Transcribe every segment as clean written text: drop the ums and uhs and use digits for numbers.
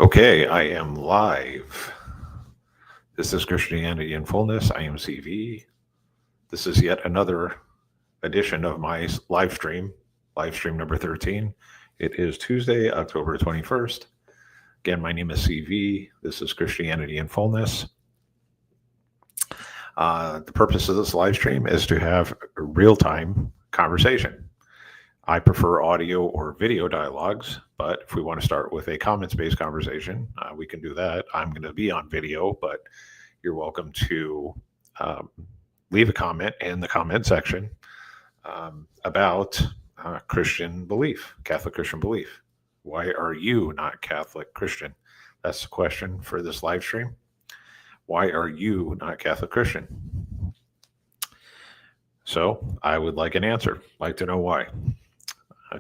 Okay, I am live. This is Christianity in Fullness. I am CV. This is yet another edition of my live stream number 13. It is Tuesday, October 21st. Again, my name is CV. This is Christianity in Fullness. The purpose of this live stream is to have a real time conversation. I prefer audio or video dialogues, but if we want to start with a comments based conversation, we can do that. I'm going to be on video, but you're welcome to um, leave a comment in the comment section about Christian belief, Catholic Christian belief. Why are you not Catholic Christian? That's the question for this live stream. Why are you not Catholic Christian? So I would like an answer. Like to know why.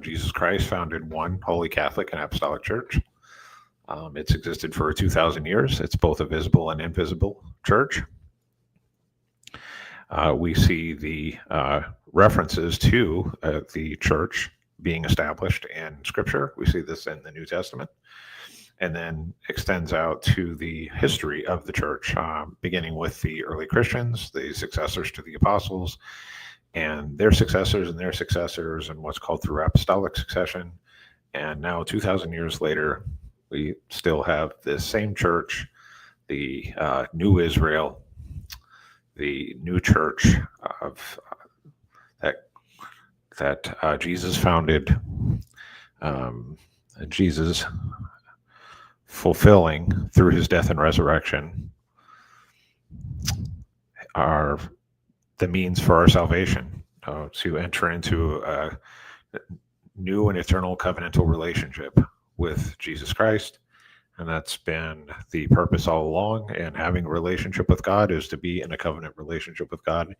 Jesus Christ founded one holy Catholic and Apostolic Church. It's existed for 2,000 years. It's both a visible and invisible church. We see the references to the church being established in Scripture. We see this in the New Testament, and then extends out to the history of the church, beginning with the early Christians, the successors to the apostles, and their successors and their successors, and what's called through apostolic succession. And now, 2,000 years later, we still have this same church, the new Israel, the new church of that Jesus founded, Jesus fulfilling through his death and resurrection are the means for our salvation, to enter into a new and eternal covenantal relationship with Jesus Christ. And that's been the purpose all along. And having a relationship with God is to be in a covenant relationship with God,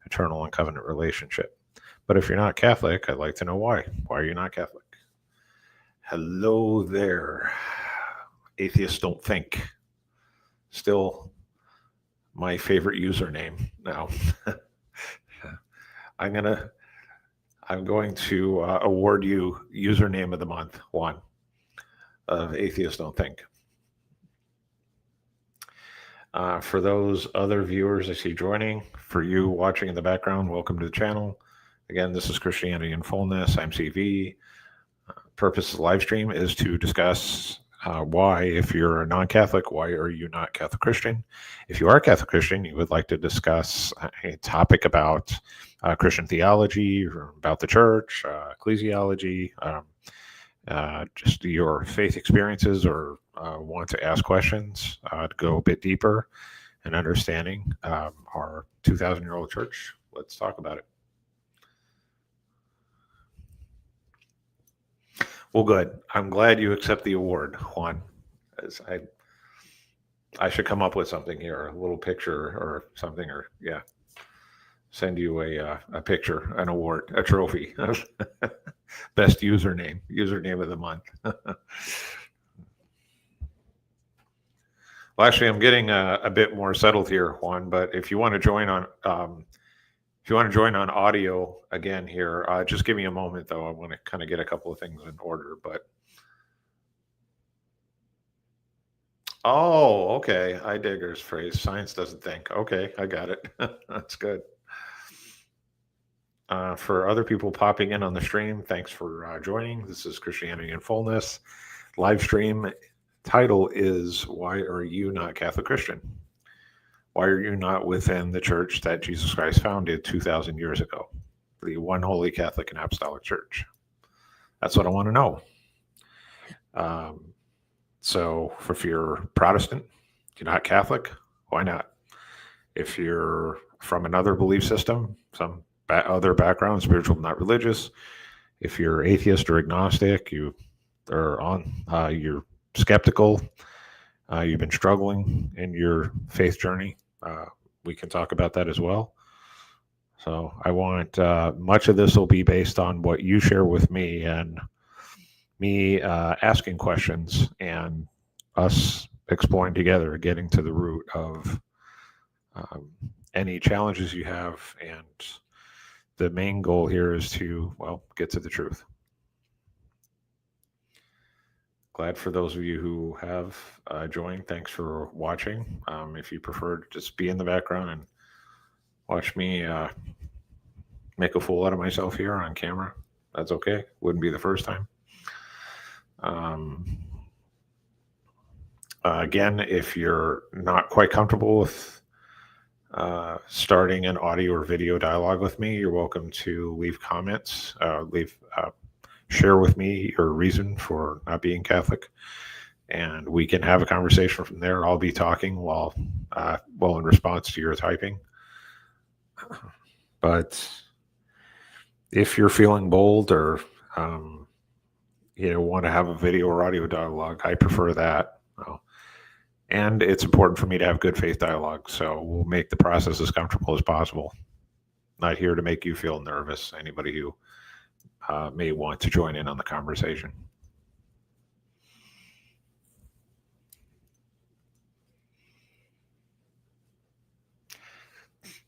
eternal and covenant relationship. But if you're not Catholic, I'd like to know why. Why are you not Catholic? Hello there. Atheists don't think. Still my favorite username now. I'm going to award you username of the month, one, of Atheists Don't Think. For those other viewers I see joining, for you watching in the background, welcome to the channel. Again, this is Christianity in Fullness. I'm CV. Purpose of the live stream is to discuss why, if you're a non-Catholic, why are you not Catholic Christian? If you are Catholic Christian, you would like to discuss a topic about Christian theology, or about the church, ecclesiology, just your faith experiences, or want to ask questions to go a bit deeper in understanding our 2,000-year-old church, let's talk about it. Well, good. I'm glad you accept the award, Juan. As I should come up with something here, a little picture or something, or yeah, send you a picture, an award, a trophy. Best username of the month. Well, actually, I'm getting a bit more settled here, Juan. But if you want to join on, audio again here, just give me a moment, though. I want to kind of get a couple of things in order. But oh, okay, Heidegger's phrase: "Science doesn't think." Okay, I got it. That's good. For other people popping in on the stream, thanks for joining. This is Christianity in Fullness live stream. Title is "Why Are You Not Catholic Christian?" Why are you not within the church that Jesus Christ founded 2,000 years ago? The one holy Catholic and Apostolic Church. That's what I want to know. So if you're Protestant, you're not Catholic, why not? If you're from another belief system, some other background, spiritual, not religious, if you're atheist or agnostic, you're skeptical, you've been struggling in your faith journey, we can talk about that as well. So I want much of this will be based on what you share with me, and me asking questions, and us exploring together, getting to the root of any challenges you have. And the main goal here is to, well, get to the truth. glad for those of you who have joined. Thanks for watching. If you prefer to just be in the background and watch me make a fool out of myself here on camera, that's okay. Wouldn't be the first time. Again, if you're not quite comfortable with starting an audio or video dialogue with me, you're welcome to leave comments, share with me your reason for not being Catholic, and we can have a conversation from there. I'll be talking while in response to your typing. But if you're feeling bold or want to have a video or audio dialogue, I prefer that. And it's important for me to have good faith dialogue, so we'll make the process as comfortable as possible. Not here to make you feel nervous, anybody who may want to join in on the conversation.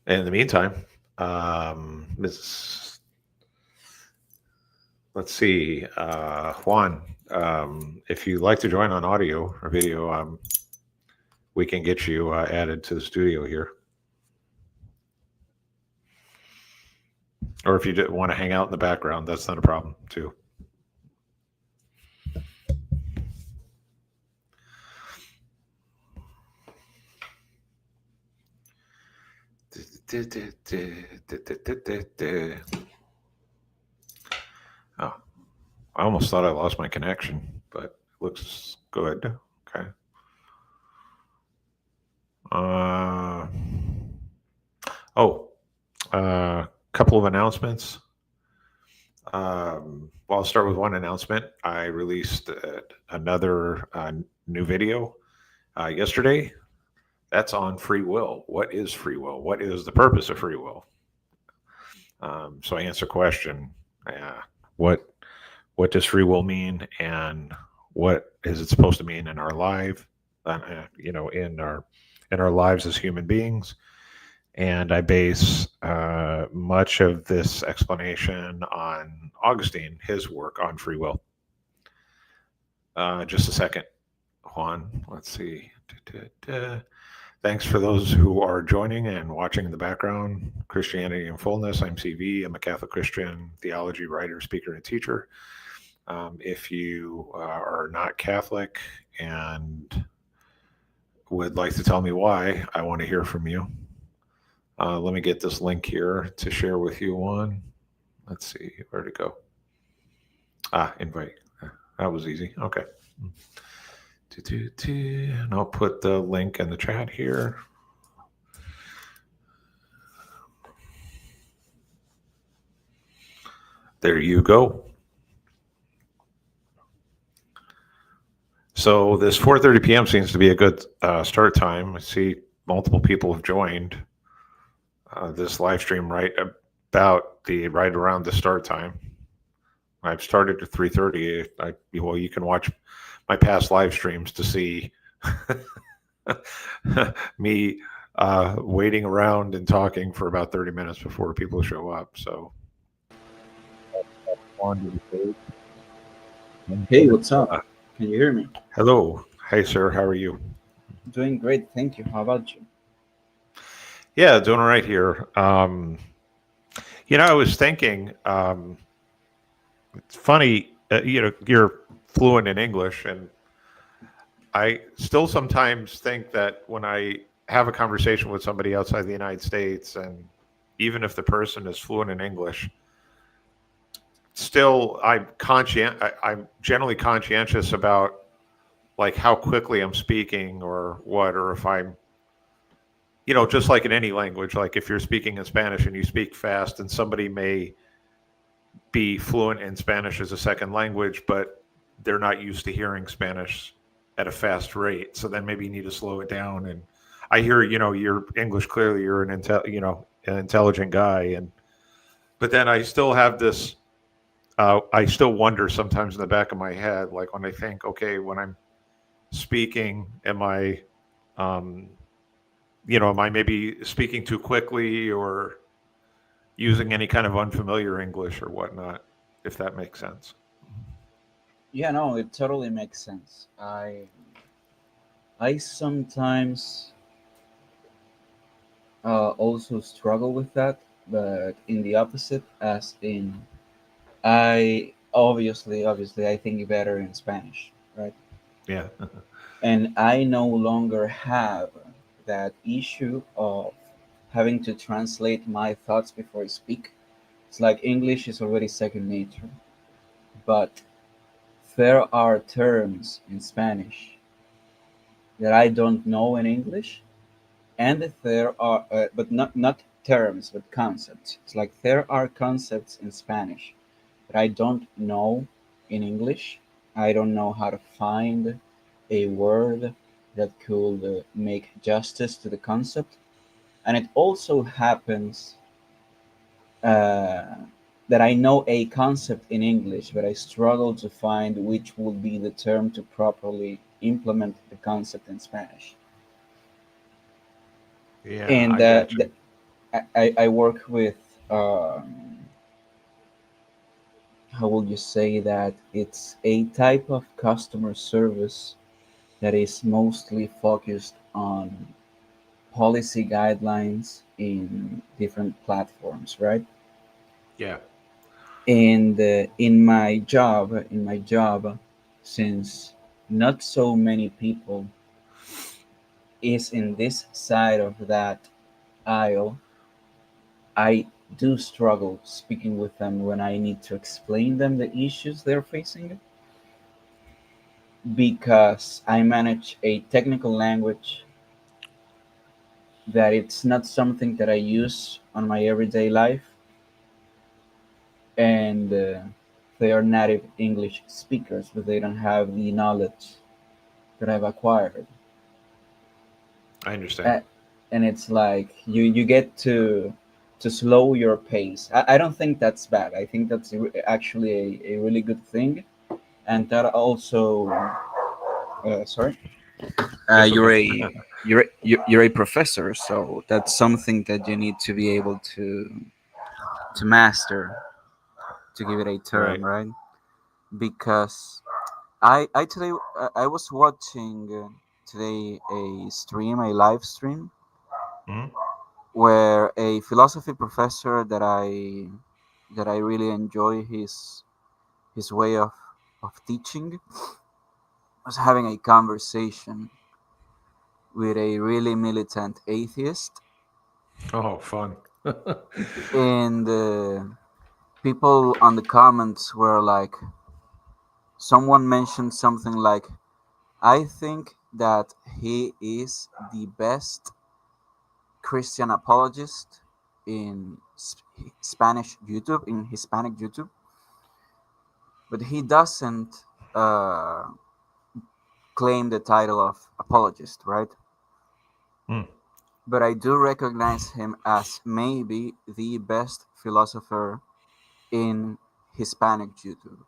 And in the meantime, let's see, Juan, if you'd like to join on audio or video, we can get you added to the studio here. Or if you want to hang out in the background, that's not a problem too. Oh, I almost thought I lost my connection, but it looks good. Okay. Couple of announcements. Well, I'll start with one announcement. I released another new video yesterday. That's on free will. What is free will? What is the purpose of free will? So I answer question: what does free will mean, and what is it supposed to mean in our life? In our lives as human beings. And I base much of this explanation on Augustine, his work on free will. Just a second, Juan. Let's see. Thanks for those who are joining and watching in the background. Christianity in Fullness. I'm CV. I'm a Catholic Christian theology writer, speaker, and teacher. If you are not Catholic and would like to tell me why, I want to hear from you. Let me get this link here to share with you on. Let's see, where to go? Invite. That was easy. Okay. And I'll put the link in the chat here. There you go. So this 4:30 p.m. seems to be a good start time. I see multiple people have joined this live stream right around the start time. I've started at 3:30. Well, you can watch my past live streams to see me waiting around and talking for about 30 minutes before people show up. So, hey, what's up? Can you hear me? Hello. Hey, sir. How are you? Doing great, thank you. How about you? Yeah, doing all right here. I was thinking, it's funny, you're fluent in English, and I still sometimes think that when I have a conversation with somebody outside the United States, and even if the person is fluent in English, still I'm generally conscientious about like how quickly I'm speaking or if I'm, just like in any language, like if you're speaking in Spanish and you speak fast, and somebody may be fluent in Spanish as a second language, but they're not used to hearing Spanish at a fast rate. So then maybe you need to slow it down. And I hear, your English clearly, you're an intelligent guy. But then I still have this, I still wonder sometimes in the back of my head, like when I think, okay, when I'm speaking, am I maybe speaking too quickly or using any kind of unfamiliar English or whatnot, if that makes sense. Yeah, no, it totally makes sense. I sometimes also struggle with that, but in the opposite, as in I obviously I think better in Spanish, right? Yeah. And I no longer have that issue of having to translate my thoughts before I speak. It's like English is already second nature, but there are terms in Spanish that I don't know in English, and there are, but not terms, but concepts. It's like there are concepts in Spanish that I don't know in English. I don't know how to find a word that could make justice to the concept. And it also happens uh, that I know a concept in English, but I struggle to find which would be the term to properly implement the concept in Spanish. Yeah, And I got you. I work with, um, how would you say that? It's a type of customer service that is mostly focused on policy guidelines in different platforms, right? Yeah. And in my job, since not so many people is in this side of that aisle, I do struggle speaking with them when I need to explain them the issues they're facing because I manage a technical language that it's not something that I use on my everyday life, and they are native English speakers, but they don't have the knowledge that I've acquired. I understand. A- And it's like you get to slow your pace. I don't think that's bad. I think that's actually a really good thing, and that also sorry It's you're okay. you're a professor, so that's something that you need to be able to master, to give it a Right. term, right? Because I today I was watching today a stream, a live stream, Hmm. where a philosophy professor that I really enjoy his way of teaching was having a conversation with a really militant atheist, Oh, fun. and people on the comments were like, someone mentioned something like, I think that he is the best Christian apologist in Spanish YouTube, in Hispanic YouTube, but he doesn't uh, claim the title of apologist, right? Hmm. But I do recognize him as maybe the best philosopher in Hispanic YouTube,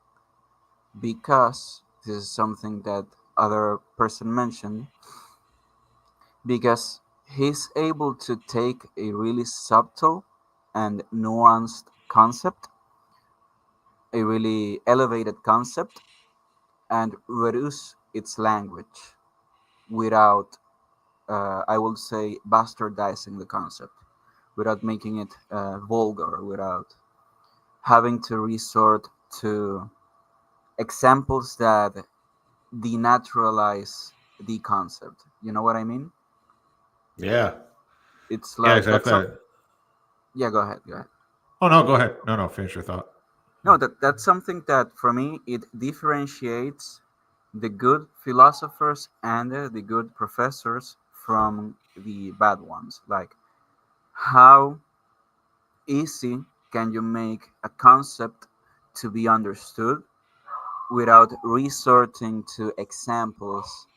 because this is something that other person mentioned, because he's able to take a really subtle and nuanced concept, a really elevated concept, and reduce its language without, I will say, bastardizing the concept, without making it vulgar, without having to resort to examples that denaturalize the concept. You know what I mean? Yeah. It's Yeah, like that's some. exactly. Yeah, go ahead. Go ahead. Oh, no, go ahead. No, no, finish your thought. No, that's something that for me it differentiates the good philosophers and the good professors from the bad ones. Like, how easy can you make a concept to be understood without resorting to examples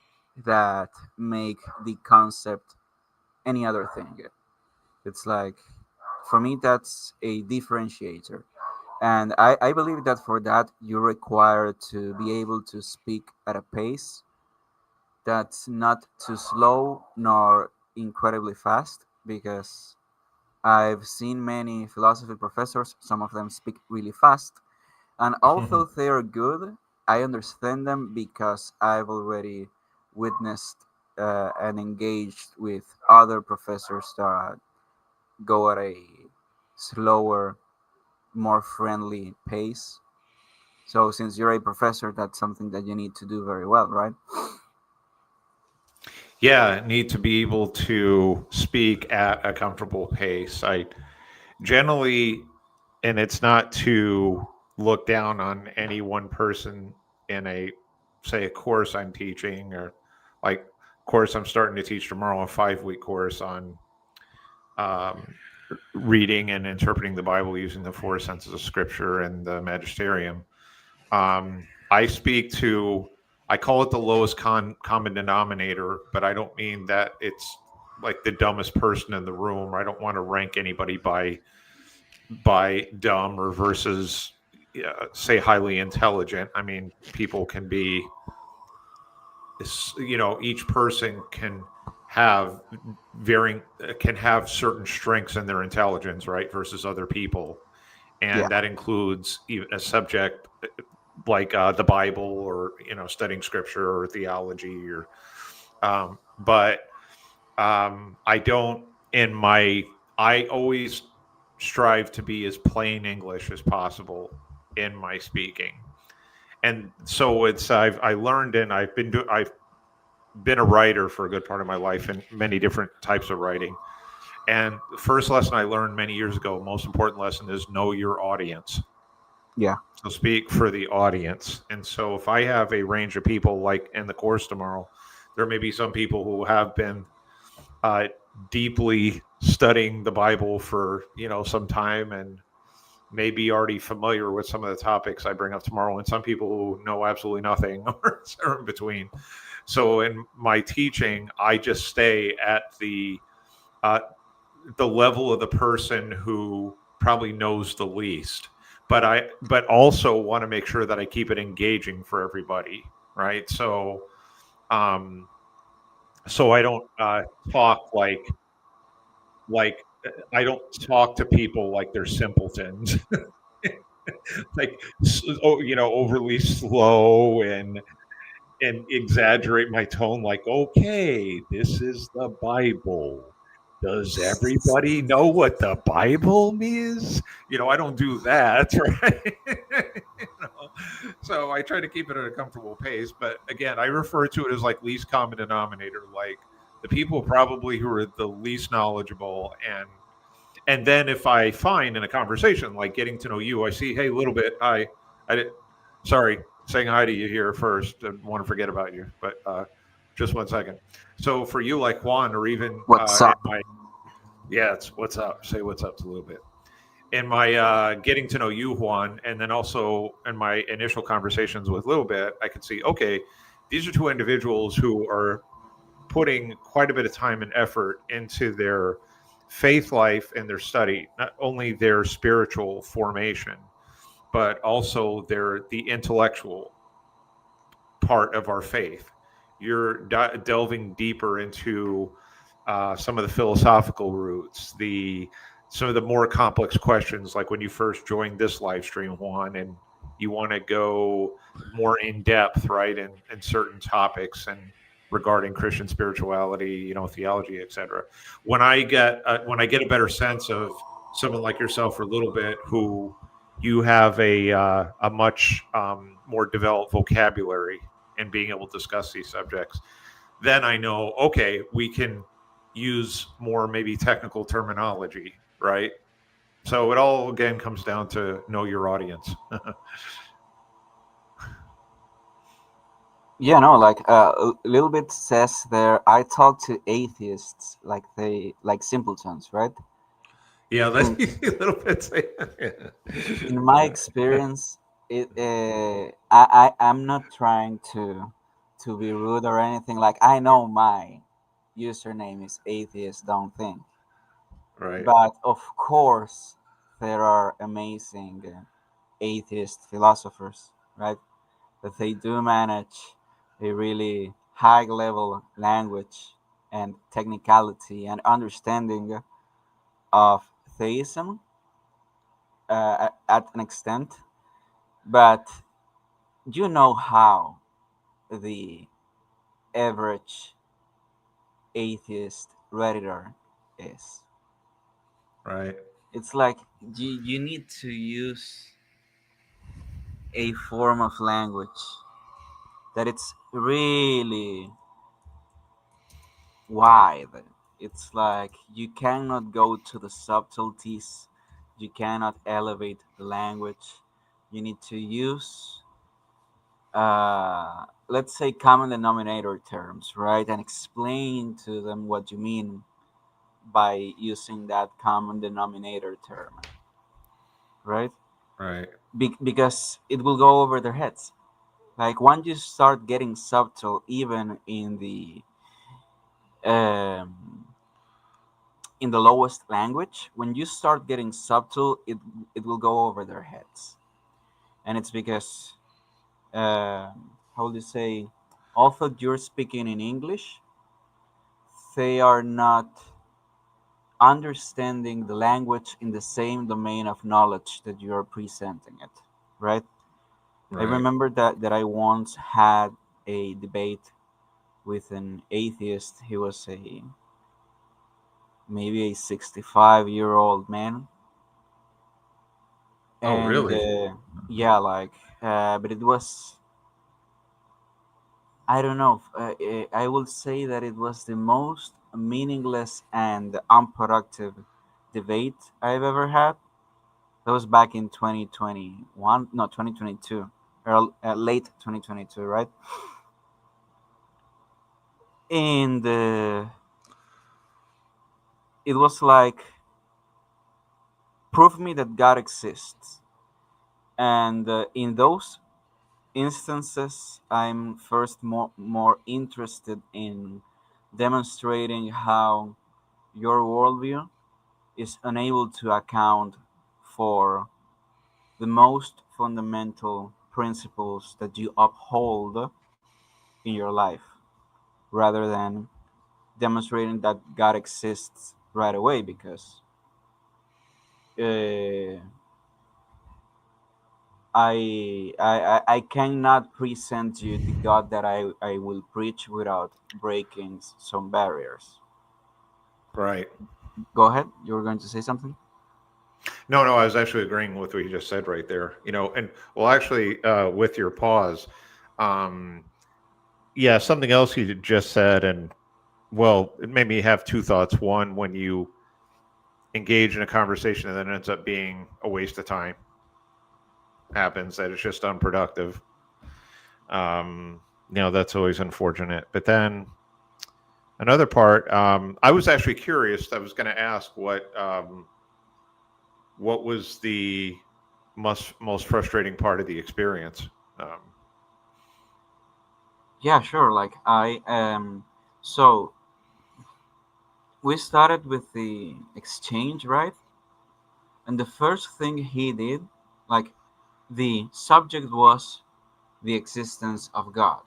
that make the concept any other thing? It's like, for me, that's a differentiator. And I believe that for that, you require to be able to speak at a pace that's not too slow nor incredibly fast, because I've seen many philosophy professors, some of them speak really fast, and although they are good, I understand them because I've already witnessed and engaged with other professors that go at a slower, more friendly pace. So since you're a professor, that's something that you need to do very well, right? Yeah, need to be able to speak at a comfortable pace. I generally, and it's not to look down on any one person in a, say, a course I'm teaching, or like course I'm starting to teach tomorrow, a 5 week course on um, reading and interpreting the Bible using the four senses of Scripture and the Magisterium. I speak to, I call it the lowest common denominator, but I don't mean that it's like the dumbest person in the room. I don't want to rank anybody by dumb or versus say highly intelligent. I mean, people can be, each person can have varying can have certain strengths in their intelligence, right, versus other people, Yeah. and that includes even a subject like the Bible, or studying scripture or theology, or but I don't in my I always strive to be as plain English as possible in my speaking. And so I learned, and I've been a writer for a good part of my life in many different types of writing. And the first lesson I learned many years ago, most important lesson, is know your audience. Yeah. So speak for the audience. And so if I have a range of people like in the course tomorrow, there may be some people who have been uh, deeply studying the Bible for some time, and maybe already familiar with some of the topics I bring up tomorrow, and some people who know absolutely nothing or are in between. So in my teaching, I just stay at uh, the level of the person who probably knows the least. But also want to make sure that I keep it engaging for everybody, right? Um, so I don't talk like I don't talk to people like they're simpletons, like overly slow and exaggerate my tone, like, okay, this is the Bible. Does everybody know what the Bible means? I don't do that, right? So I try to keep it at a comfortable pace. But again, I refer to it as like least common denominator, like the people probably who are the least knowledgeable. And then if I find in a conversation, like getting to know you, I see, hey, a little bit, hi, I did, sorry, saying hi to you here first. I want to forget about you, but just 1 second. So for you, like Juan, or even What's in up? my, yeah, it's what's up. Say what's up a little bit. In my getting to know you, Juan, and then also in my initial conversations with Little Bit, I could see, okay, these are two individuals who are putting quite a bit of time and effort into their faith life and their study, not only their spiritual formation, but also the intellectual part of our faith. You're delving deeper into some of the philosophical roots, the some of the more complex questions, like when you first joined this live stream, Juan, and you want to go more in depth, right, in certain topics and regarding Christian spirituality, theology, etc. When I get a better sense of someone like yourself, for a little bit, who you have a much more developed vocabulary and being able to discuss these subjects, then I know, okay, we can use more maybe technical terminology, right? So it all again comes down to know your audience. Yeah, no, like a little bit says there. I talk to atheists like they like simpletons, right? Yeah, that's In a little bit. in my experience, I'm not trying to be rude or anything. Like I know my username is atheist. Don't think, Right. but of course there are amazing atheist philosophers, right? That they do manage a really high level language and technicality and understanding of theism at an extent. But you know how the average atheist redditor is. Right. It's like you need to use a form of language that it's really wide. It's like you cannot go to the subtleties, you cannot elevate the language. You need to use, let's say, common denominator terms, right? And explain to them what you mean by using that common denominator term, right? Right. Because it will go over their heads. Like once you start getting subtle, even um, in the lowest language, when you start getting subtle, it will go over their heads, and it's because how do you say? Although you're speaking in English, they are not understanding the language in the same domain of knowledge that you are presenting it, right? I Right. remember that I once had a debate with an atheist. He was a maybe a 65-year-old man, Oh, and really? yeah, like, but it was, I don't know. I will say that it was the most meaningless and unproductive debate I've ever had. That was back in 2021, no, 2022, or late 2022, right? And it was like, prove me that God exists. And in those instances, I'm first more interested in demonstrating how your worldview is unable to account for the most fundamental principles that you uphold in your life, rather than demonstrating that God exists right away. Because uh, I cannot present you the God that I will preach without breaking some barriers. Right. Go ahead. You were going to say something? No, no, I was actually agreeing with what you just said right there. And well, actually, with your pause, um, yeah, something else you just said, and well, it made me have two thoughts. One, when you engage in a conversation and then ends up being a waste of time, happens that it's just unproductive. That's always unfortunate. But then another part, I was actually curious. I was going to ask what was the most frustrating part of the experience. Um, Yeah, sure. Like I so we started with the exchange, right? And the first thing he did, like, the subject was the existence of God,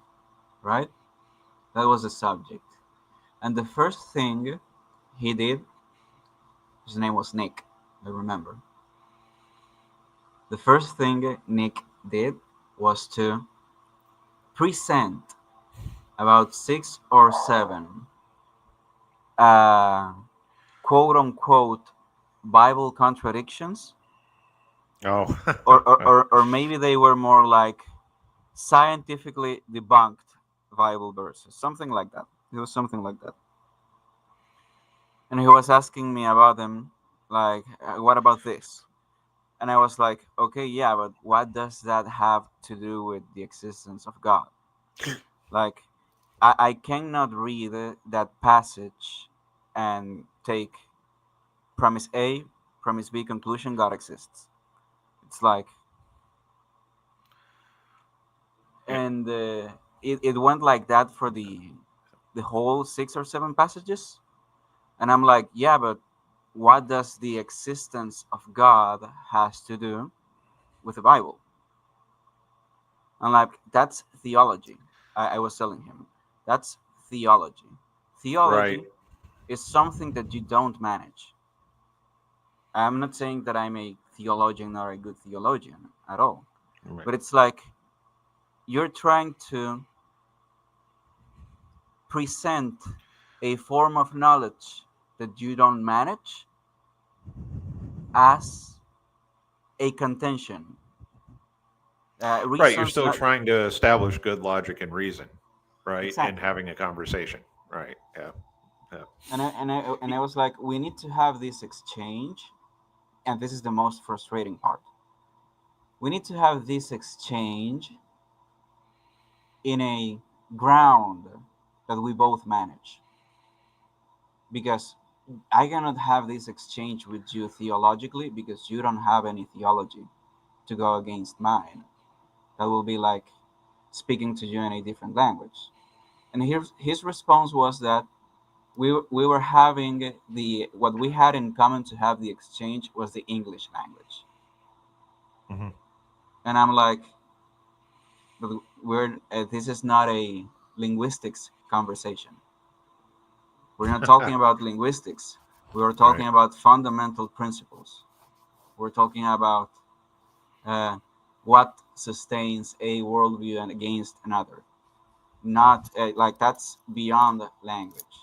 right? That was the subject. And the first thing he did, his name was Nick, I remember. The first thing Nick did was to present about six or seven uh, quote unquote Bible contradictions, oh, or maybe they were more like scientifically debunked Bible verses, something like that. It was something like that. And he was asking me about them, like, what about this? And I was like, okay, yeah, but what does that have to do with the existence of God? Like, I cannot read that passage and take premise A, premise B, conclusion, God exists. It's like, yeah, and it went like that for the whole six or seven passages. And I'm like, yeah, but what does the existence of God has to do with the Bible? And like, that's theology. I was telling him, that's theology. right, Theology is something that you don't manage. I'm not saying that I'm a theologian or a good theologian at all, right, but it's like you're trying to present a form of knowledge that you don't manage as a contention. Right. You're Reasons still not trying to establish good logic and reason, right? And exactly. having a conversation. Right. Yeah. Yeah. And I was like, we need to have this exchange, and this is the most frustrating part. We need to have this exchange in a ground that we both manage, because I cannot have this exchange with you theologically because you don't have any theology to go against mine. That will be like speaking to you in a different language. And his response was that we were having the what we had in common to have the exchange was the English language. Hmm. And I'm like, but we're this is not a linguistics conversation. We're not talking about linguistics. We are talking Right. about fundamental principles. We're talking about uh, what sustains a worldview and against another. Not like that's beyond language.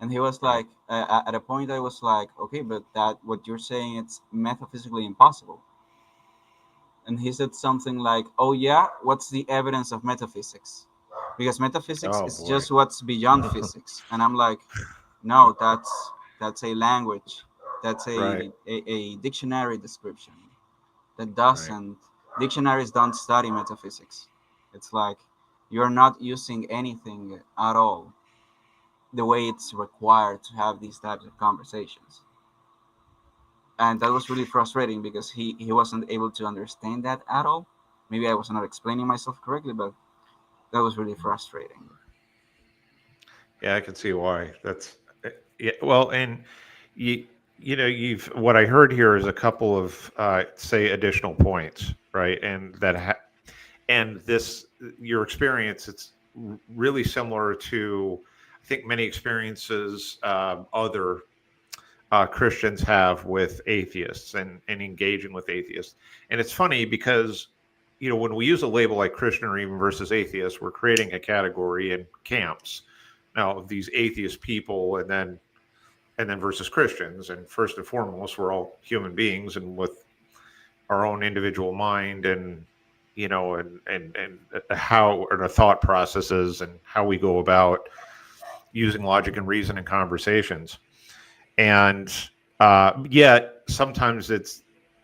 And he was Right. like, at a point, I was like, okay, but that what you're saying, it's metaphysically impossible. And he said something like, oh yeah, what's the evidence of metaphysics? Because metaphysics Oh is boy. just what's beyond physics. And I'm like, no, that's a language. That's Right. a dictionary description. That Right. doesn't Dictionaries don't study metaphysics. It's like you're not using anything at all the way it's required to have these types of conversations. And that was really frustrating because he wasn't able to understand that at all. Maybe I was not explaining myself correctly, but that was really frustrating. Yeah, I can see why. That's yeah. Well, and you you know you've what I heard here is a couple of say additional points, right? And this your experience it's really similar to I think many experiences other Christians have with atheists and engaging with atheists. And it's funny because, when we use a label like Christian or even versus atheist, we're creating a category in camps now of these atheist people and then versus Christians. And first and foremost, we're all human beings and with our own individual mind and and how and our thought processes and how we go about using logic and reason in conversations and yet sometimes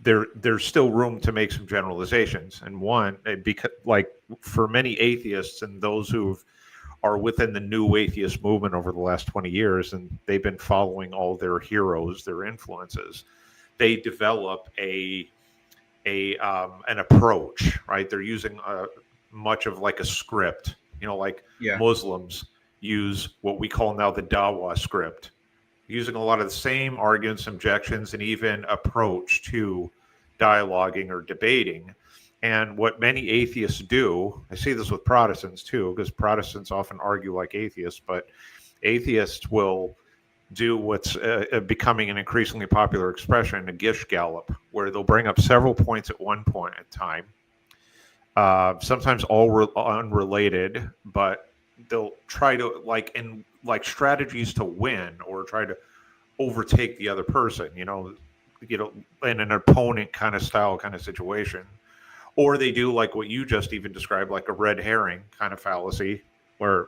there's still room to make some generalizations and one because like for many atheists and those who are within the new atheist movement over the last 20 years and they've been following all their heroes their influences they develop an approach right they're using much of like a script like Yeah. Muslims use what we call now the Dawa script using a lot of the same arguments, objections, and even approach to dialoguing or debating. And what many atheists do, I see this with Protestants too, because Protestants often argue like atheists, but atheists will do what's becoming an increasingly popular expression, a gish gallop, where they'll bring up several points at one point in time, sometimes all unrelated, but they'll try to like strategies to win or try to overtake the other person, in an opponent kind of style kind of situation. Or they do like what you just even described, like a red herring kind of fallacy, where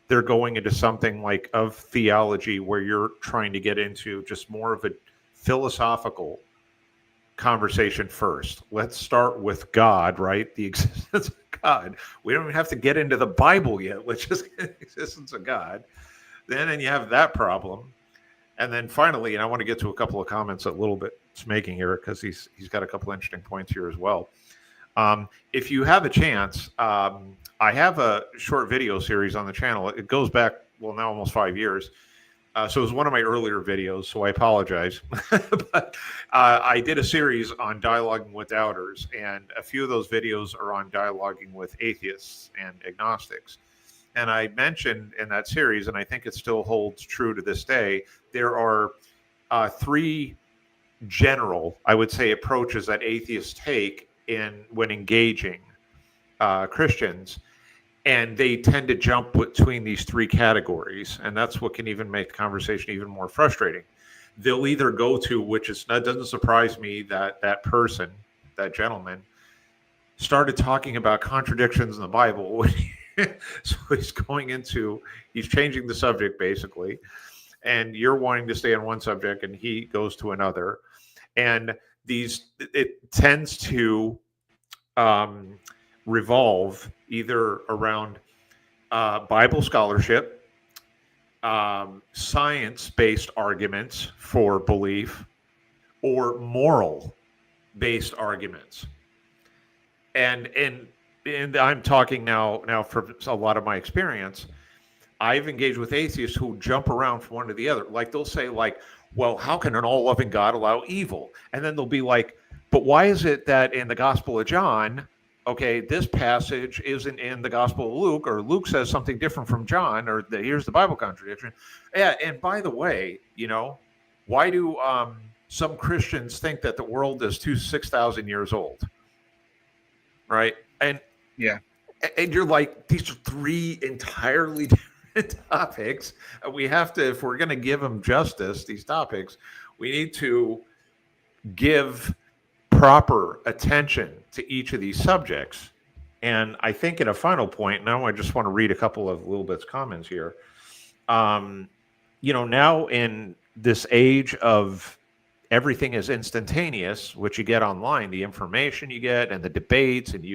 they're going into something like of theology where you're trying to get into just more of a philosophical conversation first. Let's start with God, right? The existence of God. We don't even have to get into the Bible yet. Let's just get the existence of God. Then you have that problem. And then finally, and I want to get to a couple of comments a little bit it's making here because he's got a couple of interesting points here as well. If you have a chance, I have a short video series on the channel. It goes back now almost 5 years. So it was one of my earlier videos, so I apologize. But I did a series on dialoguing with doubters, and a few of those videos are on dialoguing with atheists and agnostics. And I mentioned in that series, and I think it still holds true to this day, there are three general, I would say, approaches that atheists take in when engaging Christians, and they tend to jump between these three categories, and that's what can even make the conversation even more frustrating. They'll either go to, which is that doesn't surprise me that that person, that gentleman, started talking about contradictions in the Bible. So he's changing the subject basically, and you're wanting to stay on one subject, and he goes to another, and it tends to um, revolve either around Bible scholarship, science based arguments for belief, or moral based arguments. And I'm talking now from a lot of my experience. I've engaged with atheists who jump around from one to the other. Like they'll say, like, well, how can an all-loving God allow evil? And then they'll be like, but why is it that in the Gospel of John, okay, this passage isn't in the Gospel of Luke, or Luke says something different from John, or here's the Bible contradiction. Yeah, and by the way, why do some Christians think that the world is 6,000 years old? Right? And Yeah. and you're like, these are three entirely different topics. We have to, if we're going to give them justice, these topics, we need to give proper attention to each of these subjects. And I think in a final point, now I just want to read a couple of Little Bit's comments here. Now in this age of everything is instantaneous, which you get online, the information you get and the debates, and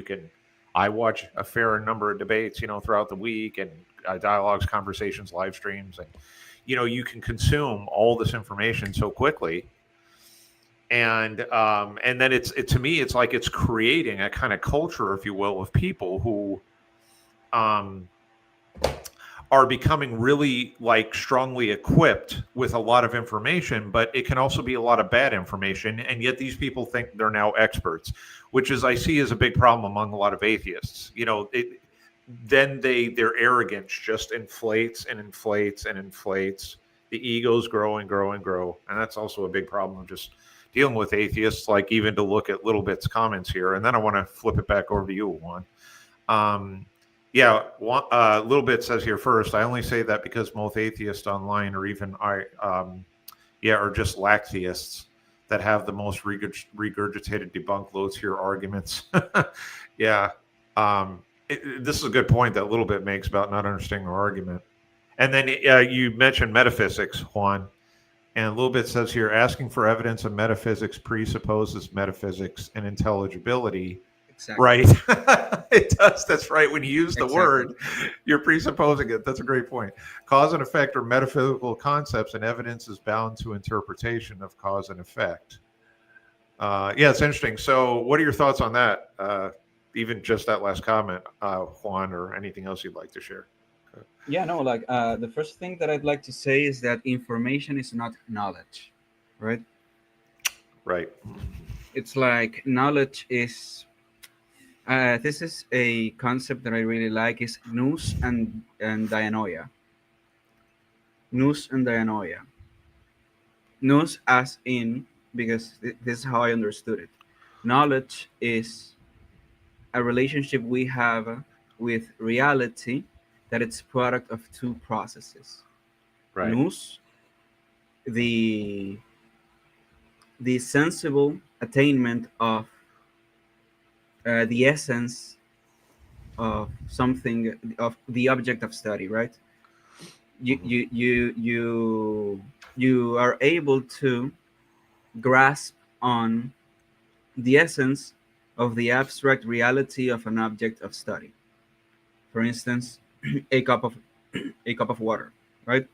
I watch a fair number of debates, throughout the week, and dialogues, conversations, live streams, and you can consume all this information so quickly, and then to me, it's like it's creating a kind of culture, if you will, of people who are becoming really like strongly equipped with a lot of information, but it can also be a lot of bad information. And yet these people think they're now experts, which is, I see as a big problem among a lot of atheists. Then their arrogance just inflates and inflates and inflates. The egos grow and grow and grow. And that's also a big problem of just dealing with atheists, like even to look at Little Bit's comments here. And then I want to flip it back over to you, Juan. Little Bit says here first, I only say that because most atheists online, or even are just lactheists that have the most regurgitated debunk loads here arguments. This is a good point that Little Bit makes about not understanding our argument. And then you mentioned metaphysics, Juan. And Little Bit says here, asking for evidence of metaphysics presupposes metaphysics and intelligibility. Exactly. Right. It does. That's right. When you use the word, you're presupposing it. That's a great point. Cause and effect are metaphysical concepts, and evidence is bound to interpretation of cause and effect. It's interesting. So what are your thoughts on that? Even just that last comment, Juan, or anything else you'd like to share? Yeah, no, the first thing that I'd like to say is that information is not knowledge, right? Right. It's like knowledge is... this is a concept that I really like, is nous and dianoia. Nous and dianoia. Nous as in, because this is how I understood it. Knowledge is a relationship we have with reality, that it's product of two processes. Right. Nous, the sensible attainment of the essence of something, of the object of study, right? You are able to grasp on the essence of the abstract reality of an object of study. For instance, a cup of water, right?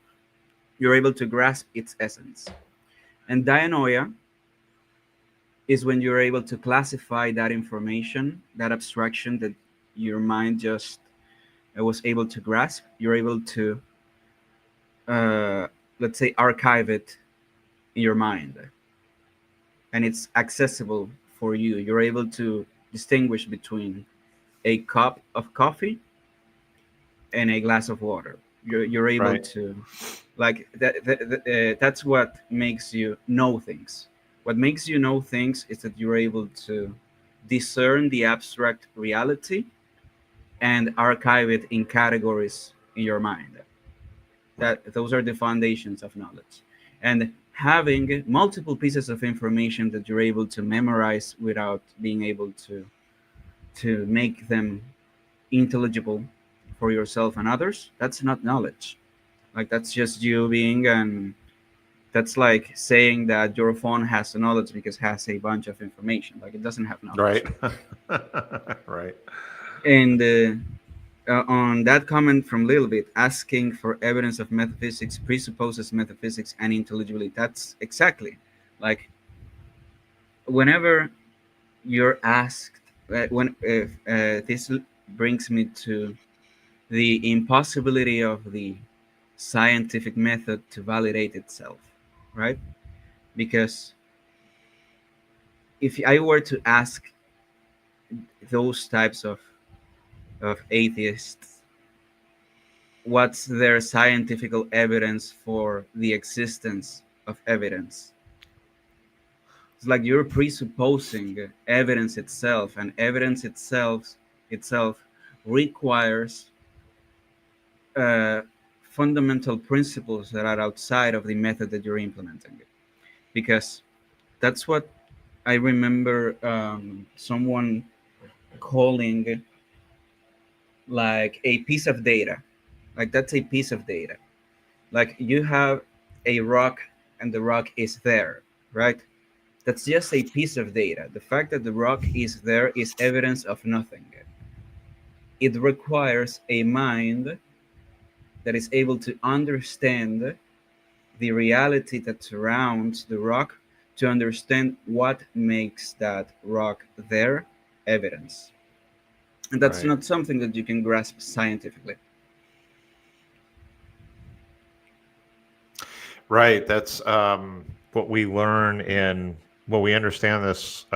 You're able to grasp its essence. And dianoia is when you're able to classify that information, that abstraction that your mind just was able to grasp. You're able to, let's say, archive it in your mind, and it's accessible for you. You're able to distinguish between a cup of coffee and a glass of water. You're able Right. to, like, that's what makes you know things. What makes you know things is that you're able to discern the abstract reality and archive it in categories in your mind. That those are the foundations of knowledge. And having multiple pieces of information that you're able to memorize without being able to make them intelligible for yourself and others, that's not knowledge. Like that's just you being an that's like saying that your phone has knowledge because it has a bunch of information. Like it doesn't have knowledge. Right. Right. And on that comment from Lilbit, asking for evidence of metaphysics presupposes metaphysics and intelligibility. That's exactly like whenever you're asked, when if this brings me to the impossibility of the scientific method to validate itself, right? Because if I were to ask those types of atheists what's their scientific evidence for the existence of evidence, it's like you're presupposing evidence itself, and evidence itself requires uh, fundamental principles that are outside of the method that you're implementing, because that's what I remember someone calling like a piece of data. Like that's a piece of data. Like you have a rock and the rock is there, right? That's just a piece of data. The fact that the rock is there is evidence of nothing. It requires a mind that is able to understand the reality that surrounds the rock to understand what makes that rock there evidence. And that's Right. not something that you can grasp scientifically. Right. That's what we learn in what we understand this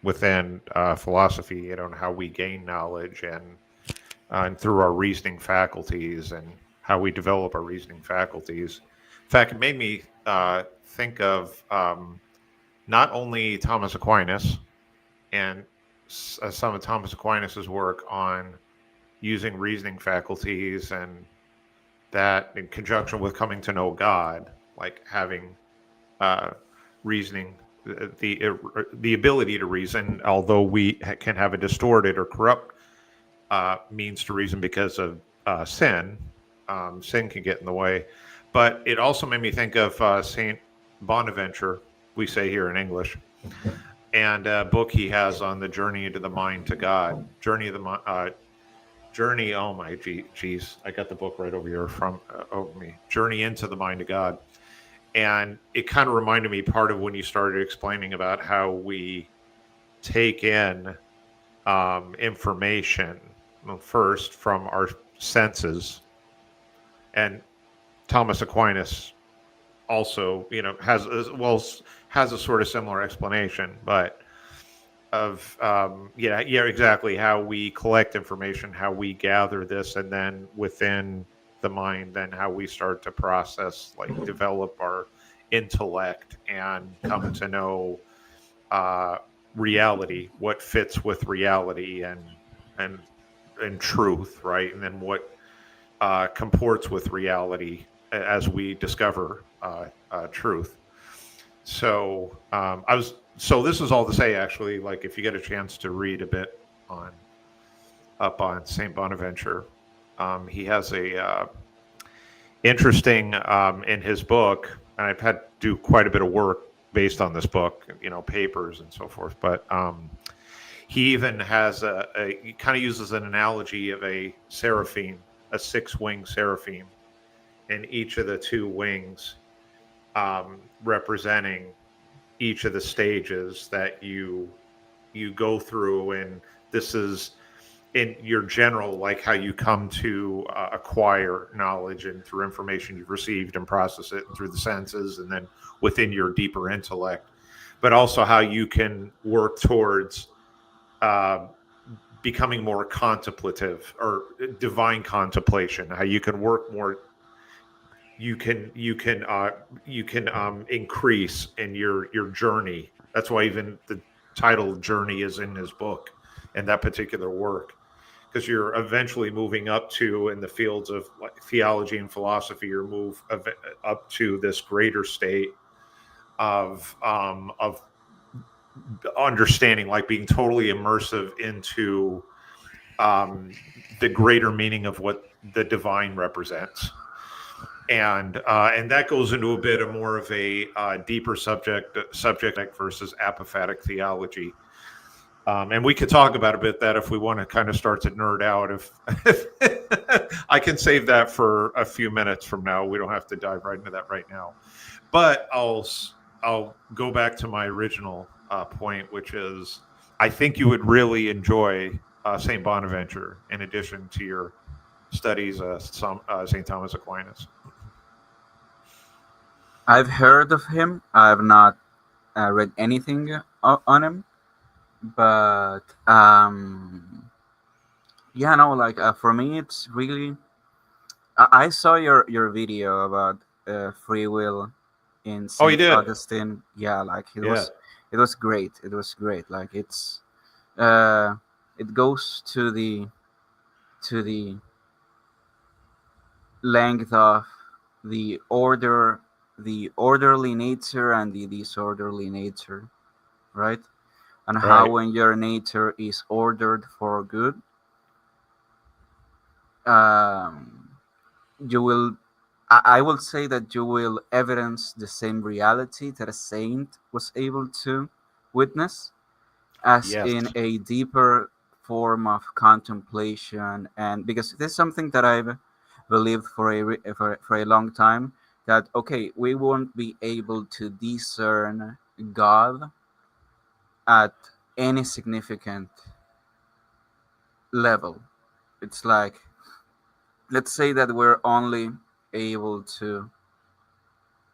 within philosophy, and how we gain knowledge and through our reasoning faculties and how we develop our reasoning faculties. In fact, it made me think of not only Thomas Aquinas and some of Thomas Aquinas's work on using reasoning faculties, and that in conjunction with coming to know God, like having uh, reasoning, the ability to reason, although we can have a distorted or corrupt means to reason because of sin. Sin can get in the way, but it also made me think of Saint Bonaventure. We say here in English, and a book he has on the journey into the mind to God, journey of the journey. Oh my geez, I got the book right over here from over me. Journey into the mind of God, and it kind of reminded me part of when you started explaining about how we take in information first from our senses, and Thomas Aquinas also, has has a sort of similar explanation, but of yeah, exactly, how we collect information, how we gather this, and then within the mind, then how we start to process, like develop our intellect and come to know uh, reality, what fits with reality, and and truth, right, and then what comports with reality as we discover truth. So this is all to say, actually, like if you get a chance to read a bit on up on Saint Bonaventure, he has a interesting in his book, and I've had to do quite a bit of work based on this book, papers and so forth. But he even has he kind of uses an analogy of a seraphim, a six-winged seraphim, and each of the two wings representing each of the stages that you go through, and this is in your general, like how you come to acquire knowledge and through information you've received and process it through the senses, and then within your deeper intellect, but also how you can work towards uh, becoming more contemplative or divine contemplation, how you can work more, you can increase in your journey. That's why even the title journey is in his book and that particular work, because you're eventually moving up to, in the fields of like theology and philosophy, you're up to this greater state of understanding, like being totally immersive into um, the greater meaning of what the divine represents. And that goes into a bit of more of a deeper subject versus apophatic theology. And we could talk about a bit that if we want to kind of start to nerd out. If I can save that for a few minutes from now, we don't have to dive right into that right now. But I'll go back to my original point, which is I think you would really enjoy Saint Bonaventure in addition to your studies Saint Thomas Aquinas. I've heard of him. I've not read anything on him, but yeah, no, like for me, it's really. I saw your video about free will in Oh, you Saint did? Augustine. Yeah, like Yeah. it was great. It was great. Like uh, it goes to the length of the orderly nature and the disorderly nature, right? And how Right. when your nature is ordered for good, um, you will I will say that you will evidence the same reality that a saint was able to witness, as Yes. in a deeper form of contemplation. And because this is something that I've believed for for a long time, that okay, we won't be able to discern God at any significant level. It's like, let's say that we're only able to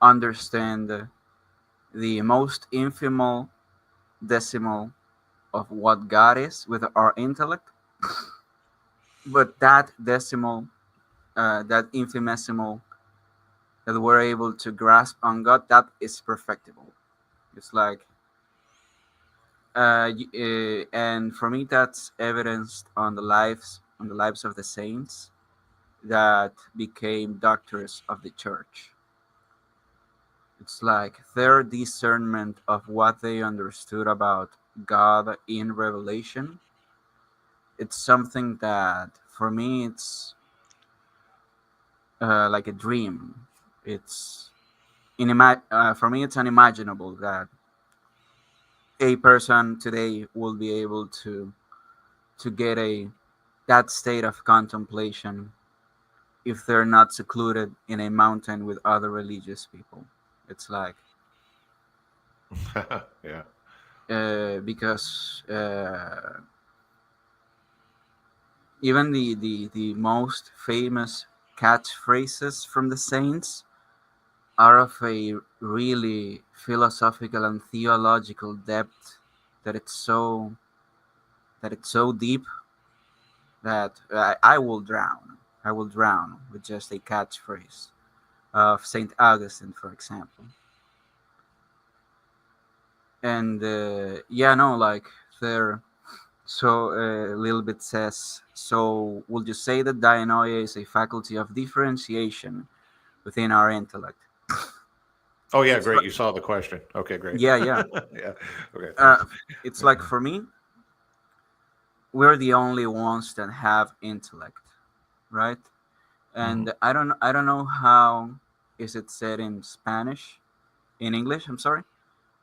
understand the most infimous decimal of what God is with our intellect, but that decimal, that infinitesimal that we're able to grasp on God, that is perfectible. It's like, and for me, that's evidenced on the lives of the saints that became doctors of the church. It's like their discernment of what they understood about God in Revelation. It's something that for me it's like a dream. It's for me it's unimaginable that a person today will be able to get a that state of contemplation if they're not secluded in a mountain with other religious people. It's like Yeah. because even the most famous catchphrases from the saints are of a really philosophical and theological depth that it's so deep that I will drown. I will drown with just a catchphrase of Saint Augustine, for example. And yeah, no, like there. So a little bit says. So would you say that dianoia is a faculty of differentiation within our intellect? Oh, yeah, It's great. like, You saw the question. Okay, great. yeah, yeah. Yeah. Okay. It's like for me, we're the only ones that have intellect, right? Mhm. And I don't know how is it said in Spanish, in English. I'm sorry,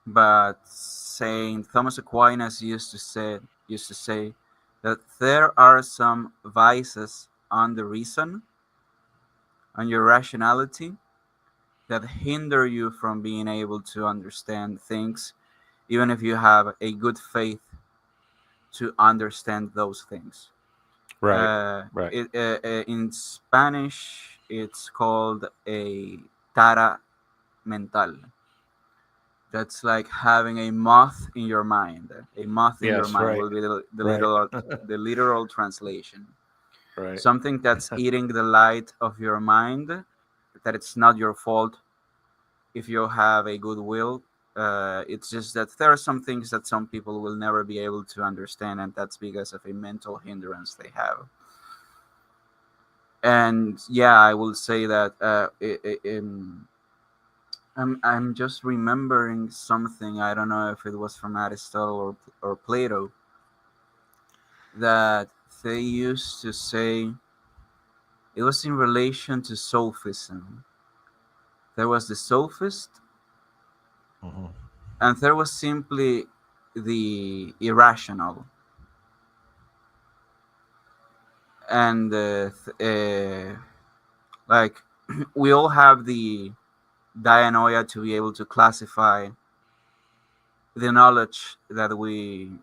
but Saint Thomas Aquinas used to say that there are some vices on the reason, on your rationality, that hinder you from being able to understand things, even if you have a good faith to understand those things. Right. Right. In Spanish, it's called a tara mental. That's like having a moth in your mind. A moth in your Yes. mind Right. will be Right. the literal translation. Right. Something that's eating the light of your mind. That it's not your fault if you have a good will. It's just that there are some things that some people will never be able to understand, and that's because of a mental hindrance they have. And yeah, I will say that I'm just remembering something. I don't know if it was from Aristotle or Plato, that they used to say it was in relation to sophism. There was the sophist, Mhm. and there was simply the irrational. And like we all have the dianoia to be able to classify the knowledge that we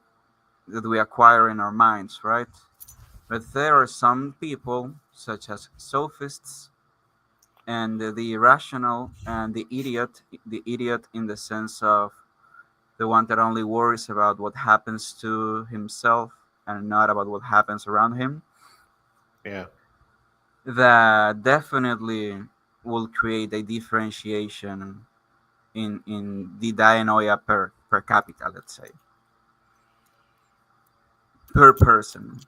acquire in our minds, right? But there are some people, such as sophists, and the irrational and the idiot in the sense of the one that only worries about what happens to himself and not about what happens around him, Yeah. that definitely will create a differentiation in the dianoia per capita, let's say, per person.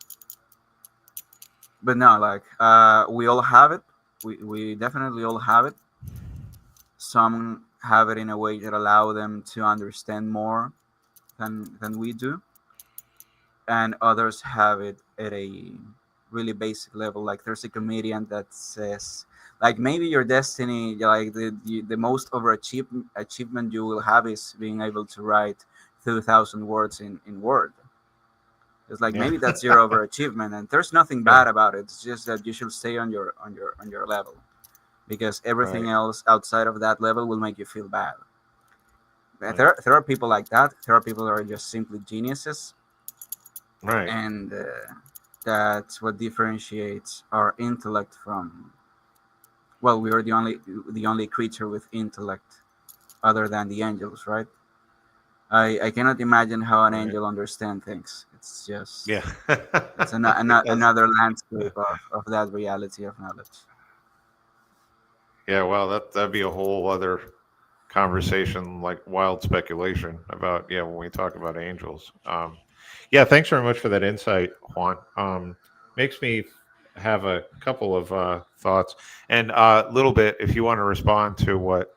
But no, like we all have it. We definitely all have it. Some have it in a way that allow them to understand more than we do, and others have it at a really basic level. Like there's a comedian that says, like maybe your destiny, like the most achievement you will have is being able to write 2,000 words in Word. It's like Yeah. maybe that's your overachievement, and there's nothing Yeah. bad about it. It's just that you should stay on your level, because everything Right. else outside of that level will make you feel bad. Right. There are people like that. There are people that are just simply geniuses, Right. and that's what differentiates our intellect from. Well, we are the only creature with intellect other than the angels, right? I cannot imagine how an Right. angel understands things. It's just Yeah. it's That's, another landscape of that reality of knowledge. yeah. Well, that'd be a whole other conversation, like wild speculation about, yeah, when we talk about angels. Yeah. Thanks very much for that insight, Juan. Makes me have a couple of thoughts and a little bit. If you want to respond to what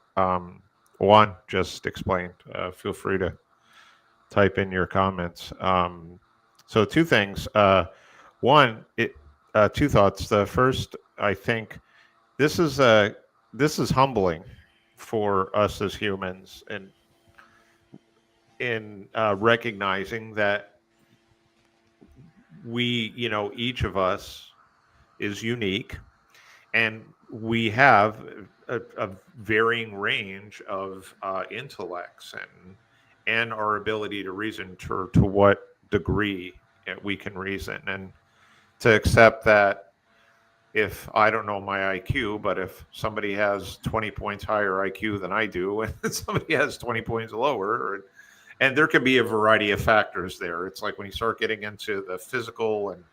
Juan just explained, feel free to type in your comments. So two things. One, two thoughts. The first, I think this is this is humbling for us as humans, and in recognizing that we, each of us is unique, and we have a varying range of intellects and our ability to reason to what degree we can reason, and to accept that if I don't know my IQ, but if somebody has 20 points higher IQ than I do, and somebody has 20 points lower, and there could be a variety of factors there. It's like when you start getting into the physical and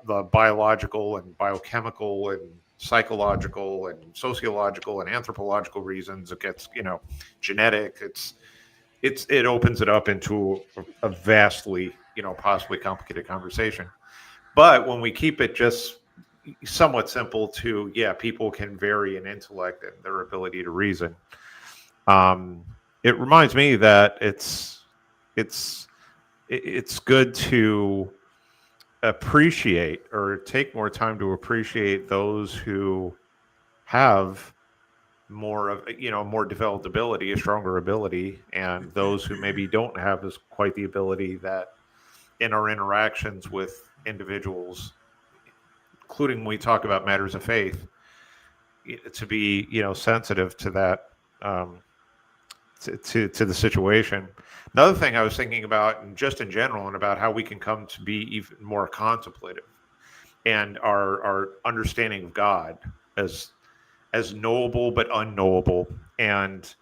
the biological and biochemical and psychological and sociological and anthropological reasons, it gets, genetic. It opens it up into a vastly, possibly complicated conversation. But when we keep it just somewhat simple to, yeah, people can vary in intellect and their ability to reason. Um, it reminds me that it's it's good to appreciate or take more time to appreciate those who have more of, more developed ability, a stronger ability, and those who maybe don't have as quite the ability, that in our interactions with individuals, including when we talk about matters of faith, to be, sensitive to that, um, to the situation. Another thing I was thinking about, and just in general, and about how we can come to be even more contemplative, and our understanding of God as knowable but unknowable. And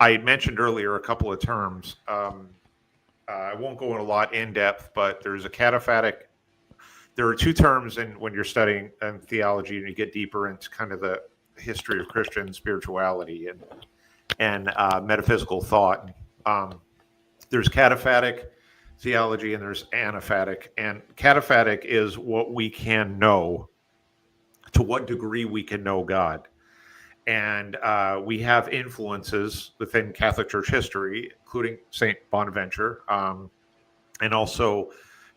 I had mentioned earlier a couple of terms. I won't go in a lot in depth, but there's a cataphatic. There are two terms in when you're studying theology, and you get deeper into kind of the history of Christian spirituality, and and metaphysical thought. There's cataphatic theology and there's anaphatic. And cataphatic is what we can know, to what degree we can know God. And we have influences within Catholic Church history, including Saint Bonaventure, and also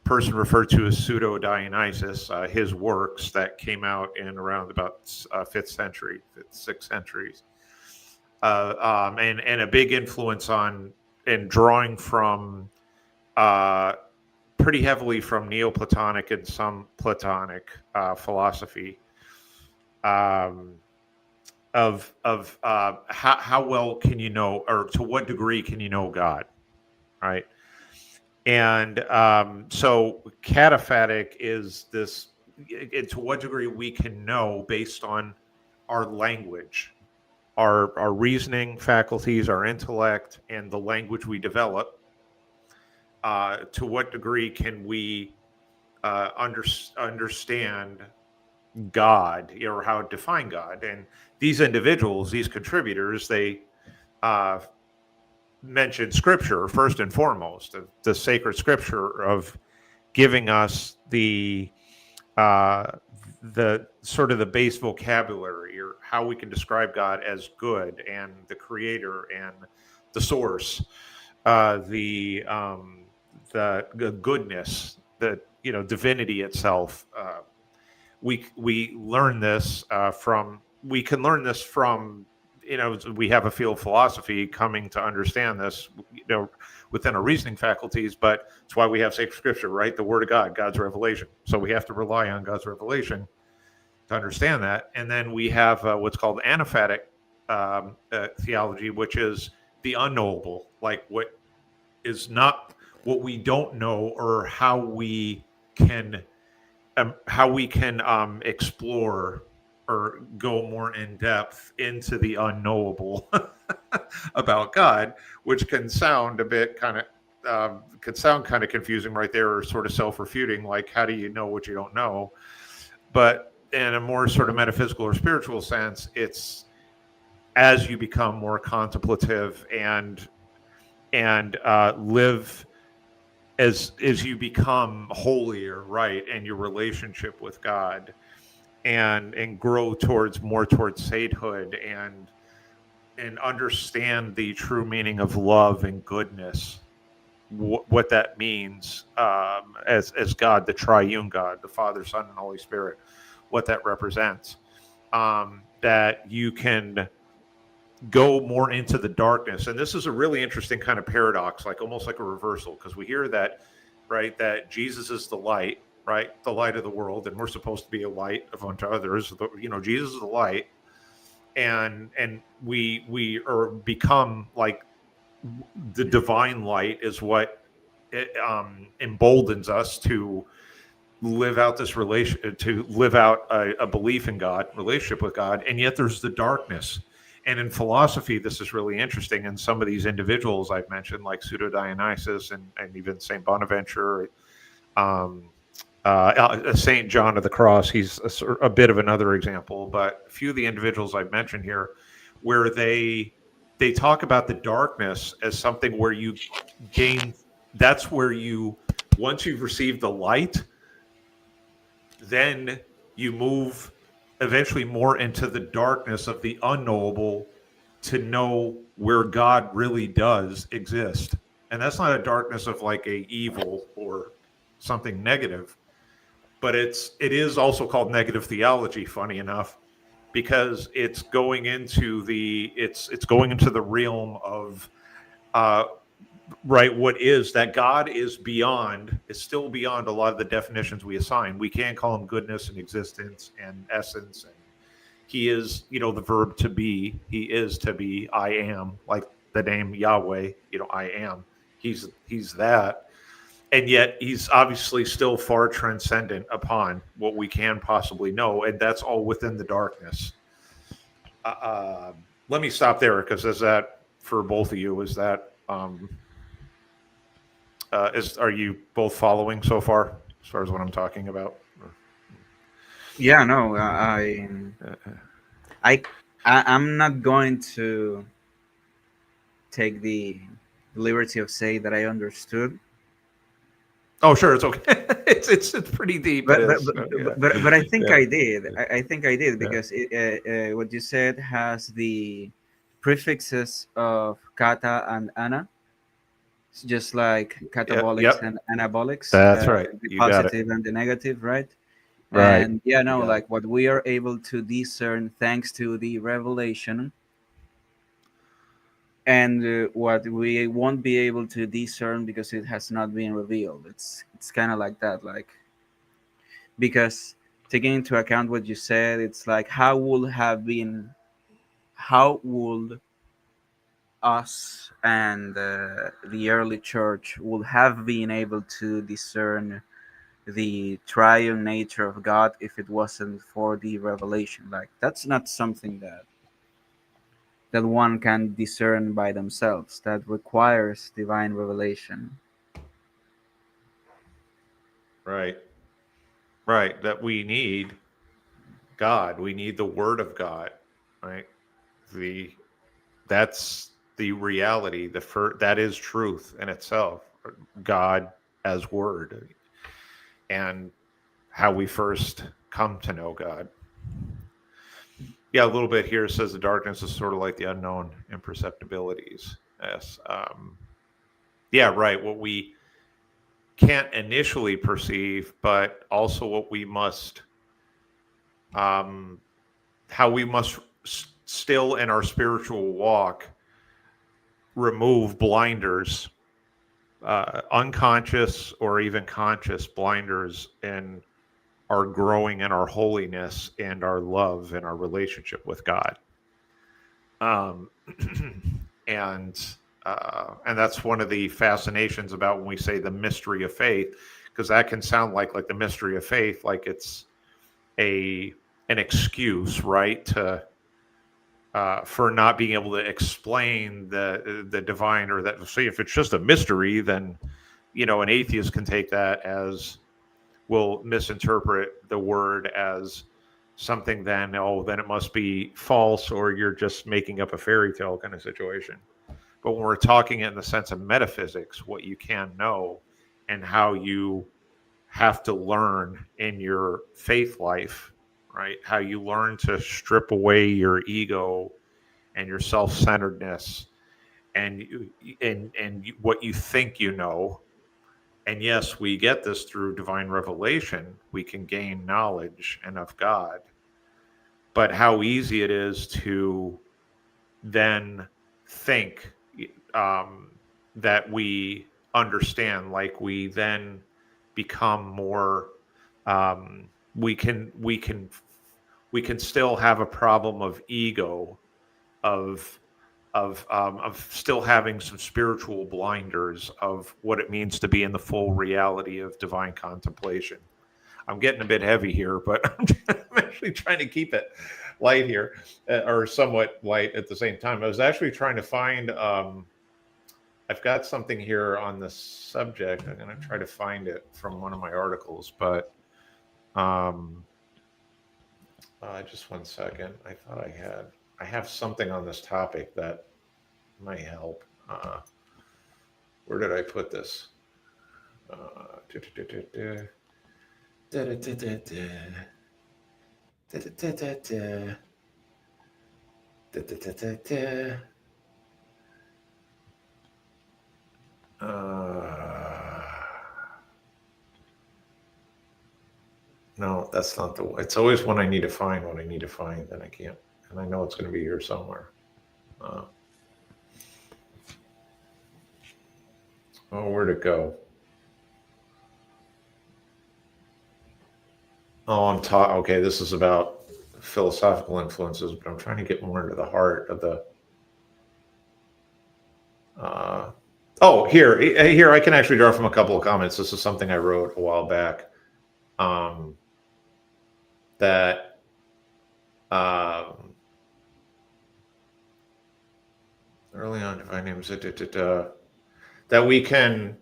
a person referred to as Pseudo Dionysius, his works that came out in around about 5th century, 6th centuries, and a big influence on and drawing from pretty heavily from Neoplatonic and some Platonic philosophy. Of how well can you know, or to what degree can you know God, right? And so cataphatic is this, to what degree we can know based on our language, our reasoning faculties, our intellect, and the language we develop. To what degree can we understand God, or how to define God? And these individuals, these contributors, they mention Scripture first and foremost, the sacred Scripture of giving us the sort of the base vocabulary, or how we can describe God as good and the Creator and the Source, the goodness, the divinity itself. We learn this from. We can learn this from. We have a field of philosophy coming to understand this. Within our reasoning faculties, but it's why we have sacred Scripture, right? The Word of God, God's revelation. So we have to rely on God's revelation to understand that. And then we have what's called anaphatic theology, which is the unknowable, like what is not, what we don't know, or how we can explore or go more in depth into the unknowable about God, which can sound a bit kind of confusing right there, or sort of self-refuting, like how do you know what you don't know? But in a more sort of metaphysical or spiritual sense, it's as you become more contemplative and live as you become holier, right, and your relationship with God, and grow towards sainthood, and understand the true meaning of love and goodness, what that means, as God, the triune God, the Father, Son, and Holy Spirit, what that represents, that you can go more into the darkness. And this is a really interesting kind of paradox, like almost like a reversal, because we hear that, right, that Jesus is the light, right, the light of the world, and we're supposed to be a light unto others. Jesus is the light, and we are become like the divine light is what emboldens us to live out this to live out a belief in God, relationship with God. And yet there's the darkness. And in philosophy, this is really interesting. And some of these individuals I've mentioned, like Pseudo Dionysius and even Saint Bonaventure, Saint John of the Cross, he's a bit of another example. But a few of the individuals I've mentioned here, where they talk about the darkness as something where you gain. That's where once you've received the light, then you move eventually more into the darkness of the unknowable to know where God really does exist. And that's not a darkness of like a evil or something negative, but it is also called negative theology, funny enough, because it's going into the realm of right, what is that God is still beyond a lot of the definitions we assign. We can't call him goodness and existence and essence, and he is, the verb to be. He is to be. I am, like the name Yahweh. I am. He's that, and yet he's obviously still far transcendent upon what we can possibly know, and that's all within the darkness. Let me stop there, because is that for both of you? Is that are you both following so far, as far as what I'm talking about? Yeah, no, I'm not going to take the liberty of saying that I understood. Oh, sure, it's okay. It's pretty deep. It But but is. but, Yeah, but I think yeah, I did. yeah, I think I did yeah. because what you said has the prefixes of kata and ana. It's just like Yep, catabolics yep. and anabolics, That's right. the You got it. positive and the negative, right? Right. And yeah, You no, got it. like what we are able to discern thanks to the revelation, and what we won't be able to discern because it has not been revealed. It's kind of like that, like because taking into account what you said, it's like how would us and the early church would have been able to discern the triune nature of God if it wasn't for the revelation? Like that's not something that one can discern by themselves. That requires divine revelation. Right. Right. That we need God. We need the Word of God. Right. The that's the reality. That is truth in itself. God as Word, and how we first come to know God. Yeah, a little bit here says the darkness is sort of like the unknown imperceptibilities. Yes. Yeah, right. What we can't initially perceive, but also what we must, um, how we must still in our spiritual walk remove blinders, unconscious or even conscious blinders, in our growing in our holiness and our love and our relationship with God. Um, and and that's one of the fascinations about when we say the mystery of faith, because that can sound like the mystery of faith, like it's a an excuse, right, to for not being able to explain the divine, or that, see, if it's just a mystery, then an atheist can take that as, will misinterpret the word as something, then, oh, then it must be false, or you're just making up a fairy tale kind of situation. But when we're talking in the sense of metaphysics, what you can know and how you have to learn in your faith life, right? How you learn to strip away your ego and your self-centeredness, and what you think you know. And yes, we get this through divine revelation. We can gain knowledge and of God, but how easy it is to then think, um, that we understand, like we then become more, we can still have a problem of ego, of of still having some spiritual blinders of what it means to be in the full reality of divine contemplation. I'm getting a bit heavy here, but I'm actually trying to keep it light here, or somewhat light at the same time. I was actually trying to find. I've got something here on this subject. I'm going to try to find it from one of my articles, but um, just one second. I thought I have something on this topic that might help. Where did I put this? Uh, duh, duh, duh, duh, duh. Da, da, da, da, da. Da, da, da, da, da. Da, da, da, da, da. No, that's not the one. It's always when I need to find what I need to find, then I can't. And I know it's going to be here somewhere. Uh, oh, where'd it go? Oh, okay, this is about philosophical influences, but I'm trying to get more into the heart of the. Uh, oh, here, I can actually draw from a couple of comments. This is something I wrote a while back. Um, that um, early on, divine names, that we can.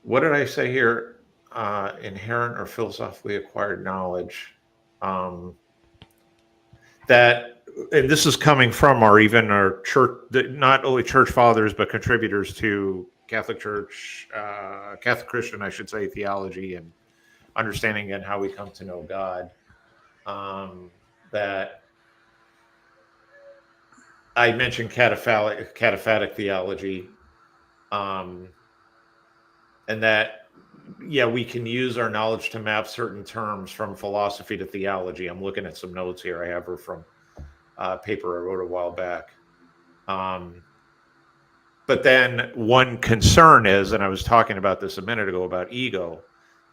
What did I say here? Inherent or philosophically acquired knowledge. Um, that and this is coming from our church, not only church fathers, but contributors to Catholic Church, Catholic Christian, I should say, theology and understanding and how we come to know God. That I mentioned cataphatic theology, and that, yeah, we can use our knowledge to map certain terms from philosophy to theology. I'm looking at some notes here. I have her from a paper I wrote a while back. But then one concern is, and I was talking about this a minute ago about ego,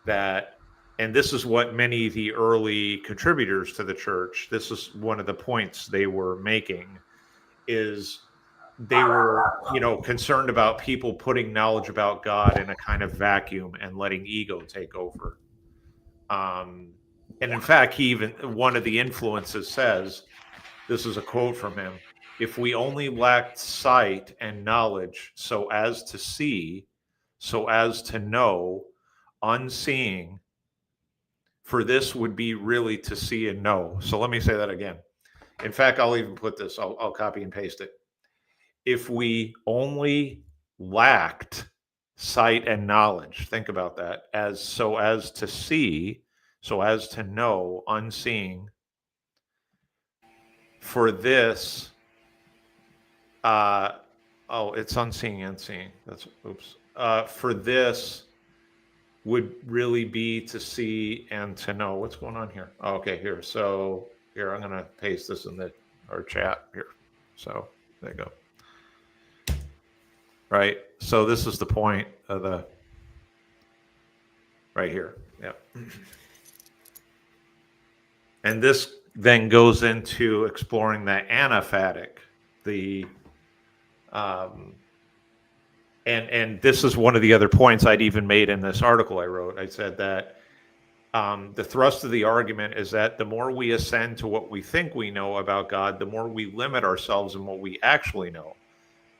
that, and this is what many of the early contributors to the church, this is one of the points they were making, is they were, concerned about people putting knowledge about God in a kind of vacuum and letting ego take over. And in fact, one of the influences says, this is a quote from him: if we only lacked sight and knowledge so as to see, so as to know, unseeing, for this would be really to see and know. So let me say that again. In fact, I'll even put this, I'll copy and paste it. If we only lacked sight and knowledge, think about that, so as to see, so as to know, unseeing, for this, it's unseeing and seeing. For this would really be to see and to know. What's going on here? Oh, okay, here. So here, I'm gonna paste this in our chat here. So there you go. Right. So this is the point of right here. Yeah. And this then goes into exploring the anaphatic, and this is one of the other points I'd even made in this article I wrote. I said that the thrust of the argument is that the more we ascend to what we think we know about God, the more we limit ourselves in what we actually know,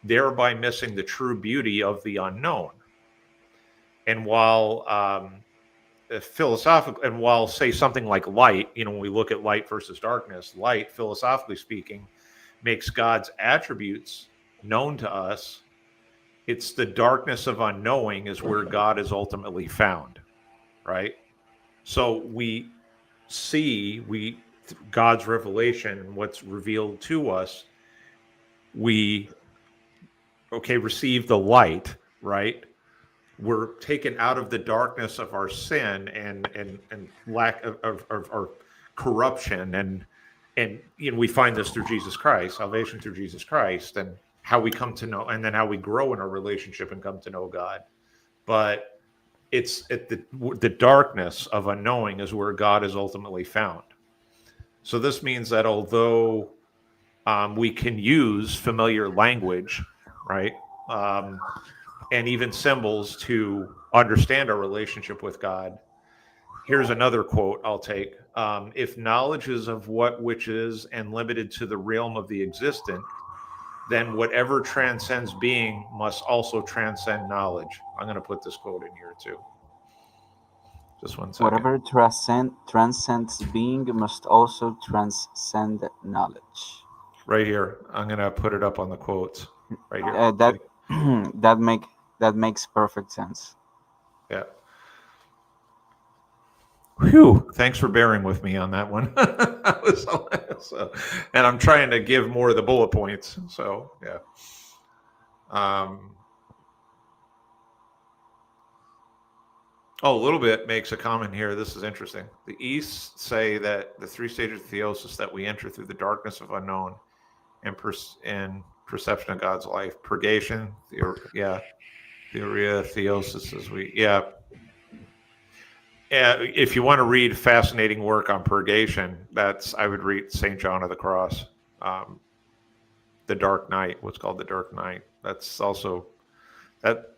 thereby missing the true beauty of the unknown. And while philosophical, and while, say, something like light, when we look at light versus darkness, light, philosophically speaking, makes God's attributes known to us. It's the darkness of unknowing is where God is ultimately found, right? So we see God's revelation, what's revealed to us, we receive the light, right? We're taken out of the darkness of our sin and lack of our corruption, and we find this through Jesus Christ, salvation through Jesus Christ, and how we come to know, and then how we grow in our relationship and come to know God. But it's at the darkness of unknowing is where God is ultimately found. So this means that although we can use familiar language, right, and even symbols to understand our relationship with God. Here's another quote I'll take. If knowledge is of which is and limited to the realm of the existent, then whatever transcends being must also transcend knowledge. I'm going to put this quote in here too. Just one second. Whatever transcends being must also transcend knowledge. Right here. I'm going to put it up on the quotes. Right here. That makes perfect sense. Yeah. Whew. Thanks for bearing with me on that one. And I'm trying to give more of the bullet points. So, yeah. A little bit makes a comment here. This is interesting. The East say that the three stages of theosis that we enter through the darkness of unknown and perception of God's life. Purgation, theoria, theosis, if you want to read fascinating work on purgation, I would read St. John of the Cross, The Dark Night, what's called The Dark Night. That's also, that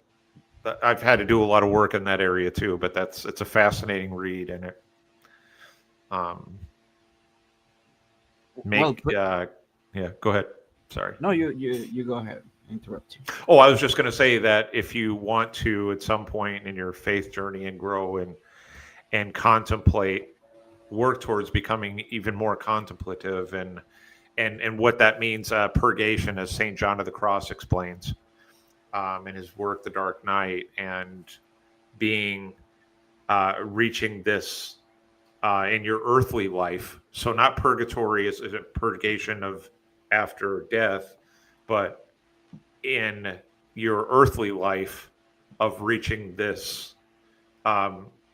I've had to do a lot of work in that area too, but it's a fascinating read, and it go ahead. Sorry. No, you go ahead. Interrupt you. Oh, I was just going to say that if you want to, at some point in your faith journey, and grow and contemplate, work towards becoming even more contemplative and and what that means, purgation, as Saint John of the Cross explains in his work, The Dark Knight, and being reaching this in your earthly life. So not purgatory is a purgation of after death, but in your earthly life of reaching this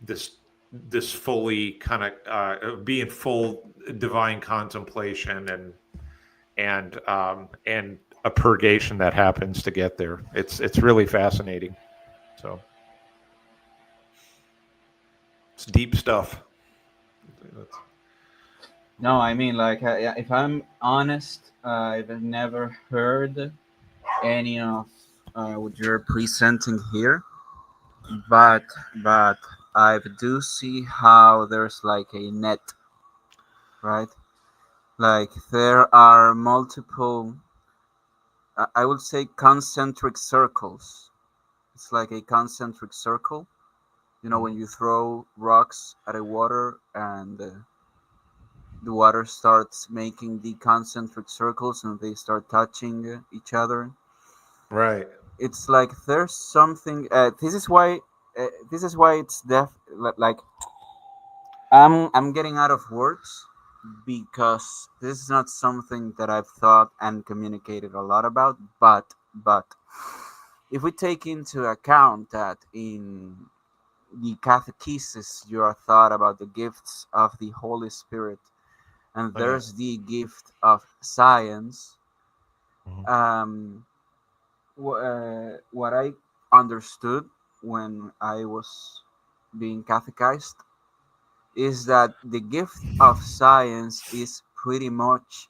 this this fully kind of being full divine contemplation and a purgation that happens to get there. It's really fascinating. So it's deep stuff. No, I mean, like, if I'm honest, I've never heard any of what you're presenting here, but but I do see how there's like a net, right? Like there are multiple, I would say, concentric circles. It's like a concentric circle. You know, when you throw rocks at a water and the water starts making the concentric circles and they start touching each other. Right. It's like there's something. This is why it's like I'm getting out of words because this is not something that I've thought and communicated a lot about. But if we take into account that in the catechesis you are taught about the gifts of the Holy Spirit, and Oh, yeah. there's the gift of science. Mhm. What I understood when I was being catechized is that the gift of science is pretty much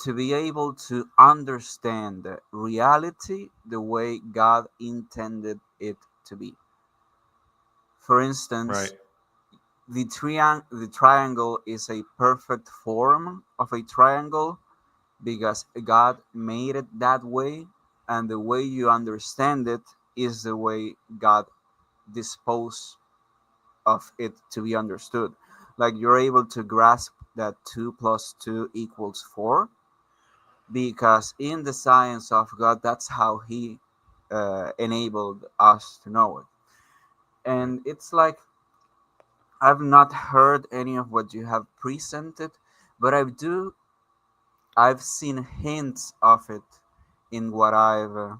to be able to understand reality the way God intended it to be. For instance, Right. the triangle is a perfect form of a triangle because God made it that way, and the way you understand it is the way God disposed of it to be understood. Like you're able to grasp that 2 plus 2 equals 4 because in the science of God, that's how He enabled us to know it. Right. And it's like I've not heard any of what you have presented, but I've seen hints of it in what I've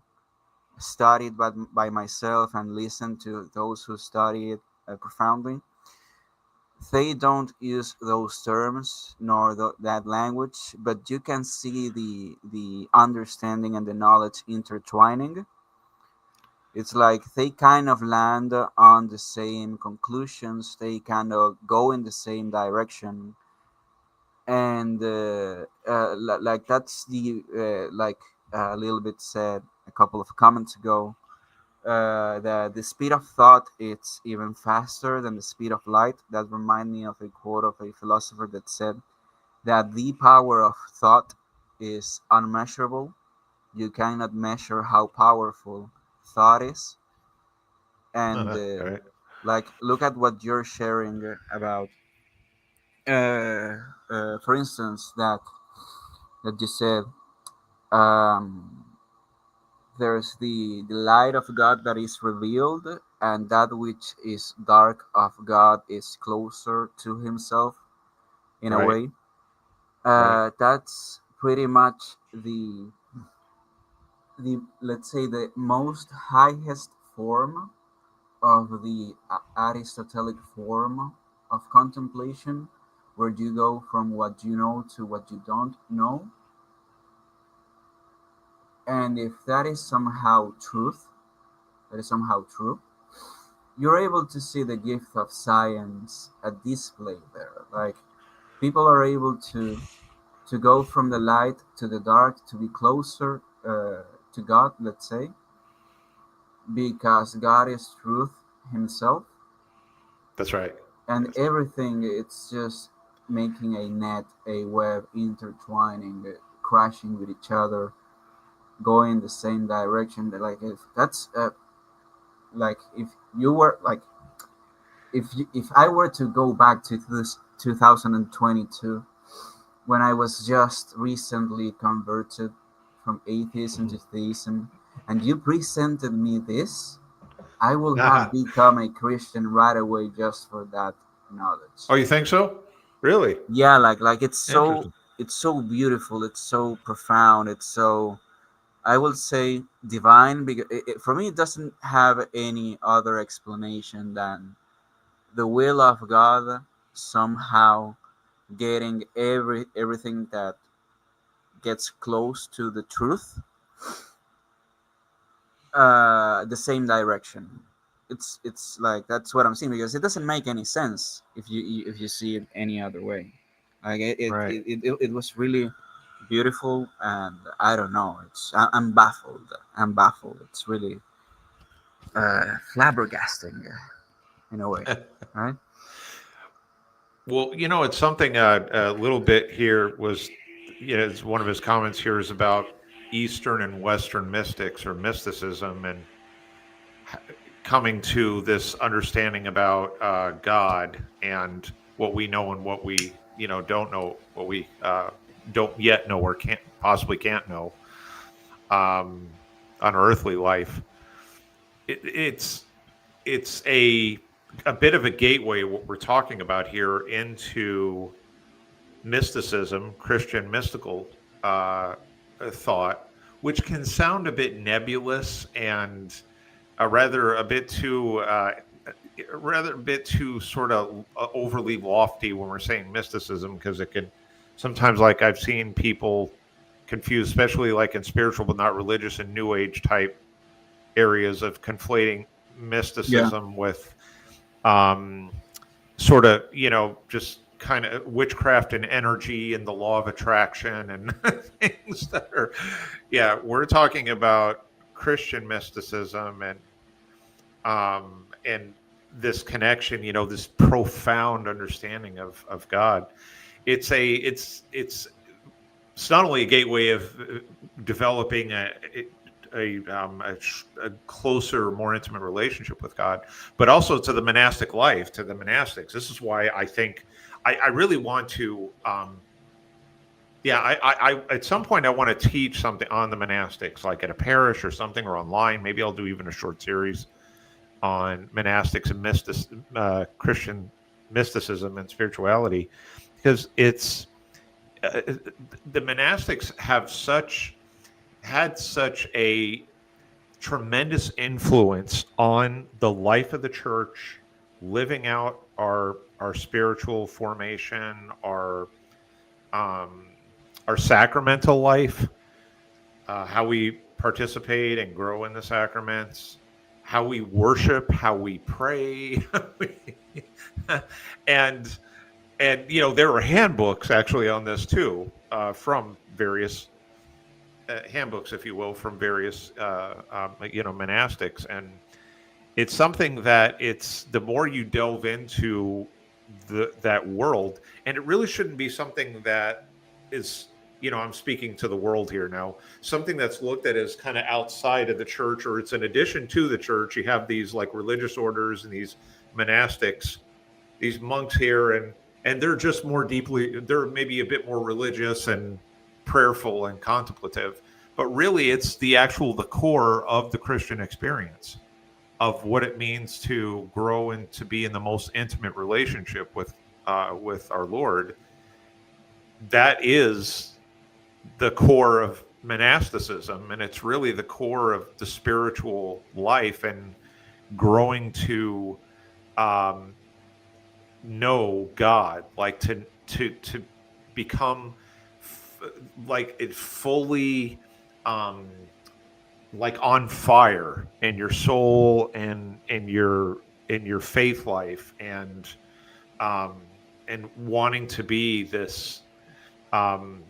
studied by myself and listened to those who study it profoundly. They don't use those terms nor that language, but you can see the understanding and the knowledge intertwining. It's like they kind of land on the same conclusions. They kind of go in the same direction, and like that's the like a little bit said a couple of comments ago. The speed of thought it's even faster than the speed of light. That remind me of a quote of a philosopher that said that the power of thought is unmeasurable. You cannot measure how powerful thought is, and Right. like look at what you're sharing about. For instance, that you said um, there's the light of God that is revealed, and that which is dark of God is closer to Himself in a Right. way. Right. That's pretty much the let's say the most highest form of the Aristotelic form of contemplation, where you go from what you know to what you don't know. And if that is somehow truth, that is somehow true, you're able to see the gift of science at display there. Like people are able to go from the light to the dark to be closer to God, let's say, because God is truth Himself, That's right. and Yes. everything it's just making a net, a web, intertwining, crashing with each other, going the same direction. Like if that's like if you were like if I were to go back to this 2022, when I was just recently converted from atheism Mhm. to theism, and you presented me this, I will have Aha. become a Christian right away just for that knowledge. Oh, you think so? Really? Yeah, like Interesting. it's so beautiful, it's so profound, it's so, I will say, divine, because for me it doesn't have any other explanation than the will of God somehow getting everything that gets close to the truth the same direction. It's like that's what I'm seeing, because it doesn't make any sense if you see it any other way. Like Right. it was really beautiful, and I don't know, I'm baffled. I'm baffled. It's really flabbergasting in a way, right? Well, it's something a little bit here was, it's one of his comments here is about Eastern and Western mystics or mysticism and coming to this understanding about God and what we know and what we, don't know, what we don't yet know or can't know um, on earthly life. It's a bit of a gateway what we're talking about here into mysticism, Christian mystical thought, which can sound a bit nebulous and rather a bit too sort of overly lofty when we're saying mysticism, because it can sometimes, like I've seen people confuse, especially like in spiritual but not religious and new age type areas, of conflating Yeah. mysticism with um, sort of, just kind of witchcraft and energy and the law of attraction and things that are, yeah, we're talking about Christian mysticism and this connection, this profound understanding of God. It's not only a gateway of developing a closer, more intimate relationship with God, but also to the monastic life, to the monastics. This is why I think I really want to. Yeah, I at some point I want to teach something on the monastics, like at a parish or something, or online. Maybe I'll do even a short series on monastics and Christian mysticism and spirituality, because uh, the monastics had such a tremendous influence on the life of the church, living out our spiritual formation, um, our sacramental life, how we participate and grow in the sacraments, how we worship, how we pray, and there are handbooks actually on this too, from various handbooks, if you will, from various monastics, and it's something that it's the more you delve into that world, and it really shouldn't be something that is, I'm speaking to the world here now, something that's looked at as kind of outside of the church, or it's an addition to the church. You have these like religious orders and these monastics, these monks here, and they're just more deeply, they're maybe a bit more religious and prayerful and contemplative, but really it's the core of the Christian experience, of what it means to grow and to be in the most intimate relationship with our Lord. That is the core of monasticism, and it's really the core of the spiritual life and growing to um, know God, like to become like it fully um, like on fire in your soul and in your faith life, um, and wanting to be um,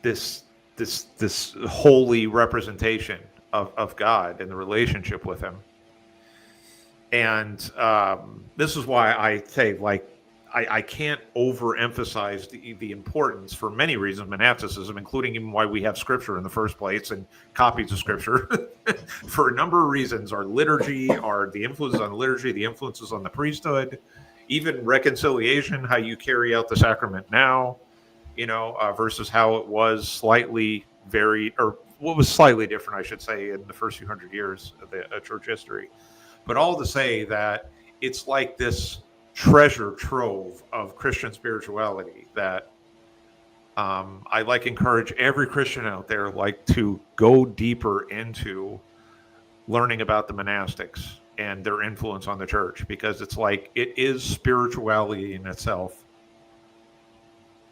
this holy representation of God and the relationship with Him. And this is why I say, like, I can't overemphasize the importance, for many reasons, of monasticism, including even why we have scripture in the first place and copies of scripture for a number of reasons. Our liturgy, the influences on the liturgy, the influences on the priesthood, even reconciliation, how you carry out the sacrament now. versus how it was slightly varied, or what was slightly different, I should say, in the first few hundred years of the church history. But all to say that it's like this treasure trove of Christian spirituality that I like encourage every Christian out there like to go deeper into learning about the monastics and their influence on the church, because it's like it is spirituality in itself,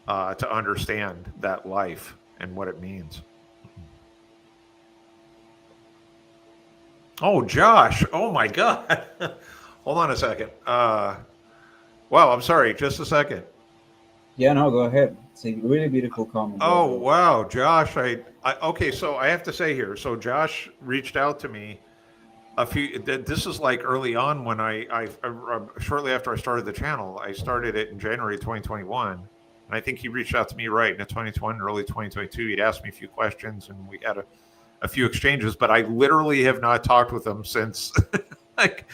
to understand that life and what it means. Oh, Josh! Oh my God! Hold on a second. Wow, I'm sorry. Just a second. Yeah, no, go ahead. It's a really beautiful comment. Oh wow, Josh! Okay. So I have to say here. So Josh reached out to me a few. This is like early on when I shortly after I started the channel. I started it in January 2021, and I think he reached out to me right in 2021, early 2022. He'd asked me a few questions, and we had a few exchanges. But I literally have not talked with him since like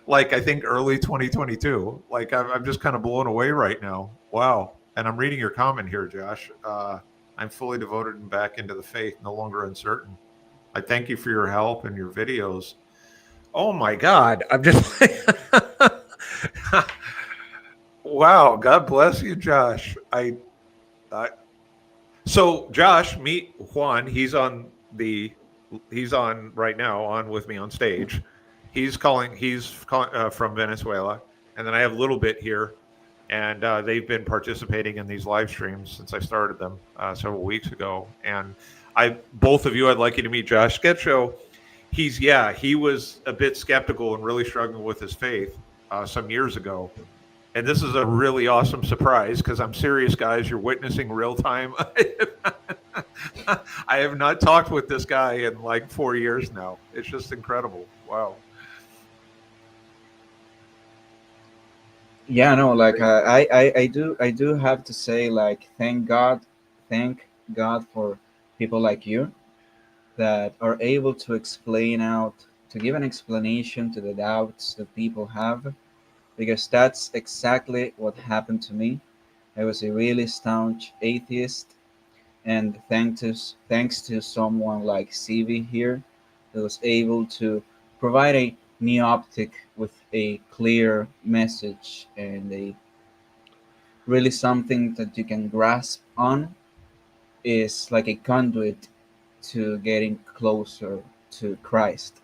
like I think early 2022. Like I'm just kind of blown away right now. Wow. And I'm reading your comment here, Josh. I'm fully devoted and back into the faith, no longer uncertain. I thank you for your help and your videos. Oh my God. I'm just wow. God bless you, Josh. So Josh, meet Juan. He's on right now, on with me on stage. He's calling from Venezuela. And then I have a little bit here, and they've been participating in these live streams since I started them several weeks ago. And both of you, I'd like you to meet Josh Sketshow. He was a bit skeptical and really struggling with his faith some years ago. And this is a really awesome surprise, because I'm serious, guys. You're witnessing real time. I have not talked with this guy in like 4 years now. It's just incredible. Wow. Yeah, no, like I do have to say, like, thank God for people like you that are able to explain out, to give an explanation to the doubts that people have, because that's exactly what happened to me. I was a really staunch atheist, and thanks to someone like CV here, that was able to provide a new optic with a clear message and a really something that you can grasp on, is like a conduit to getting closer to Christ.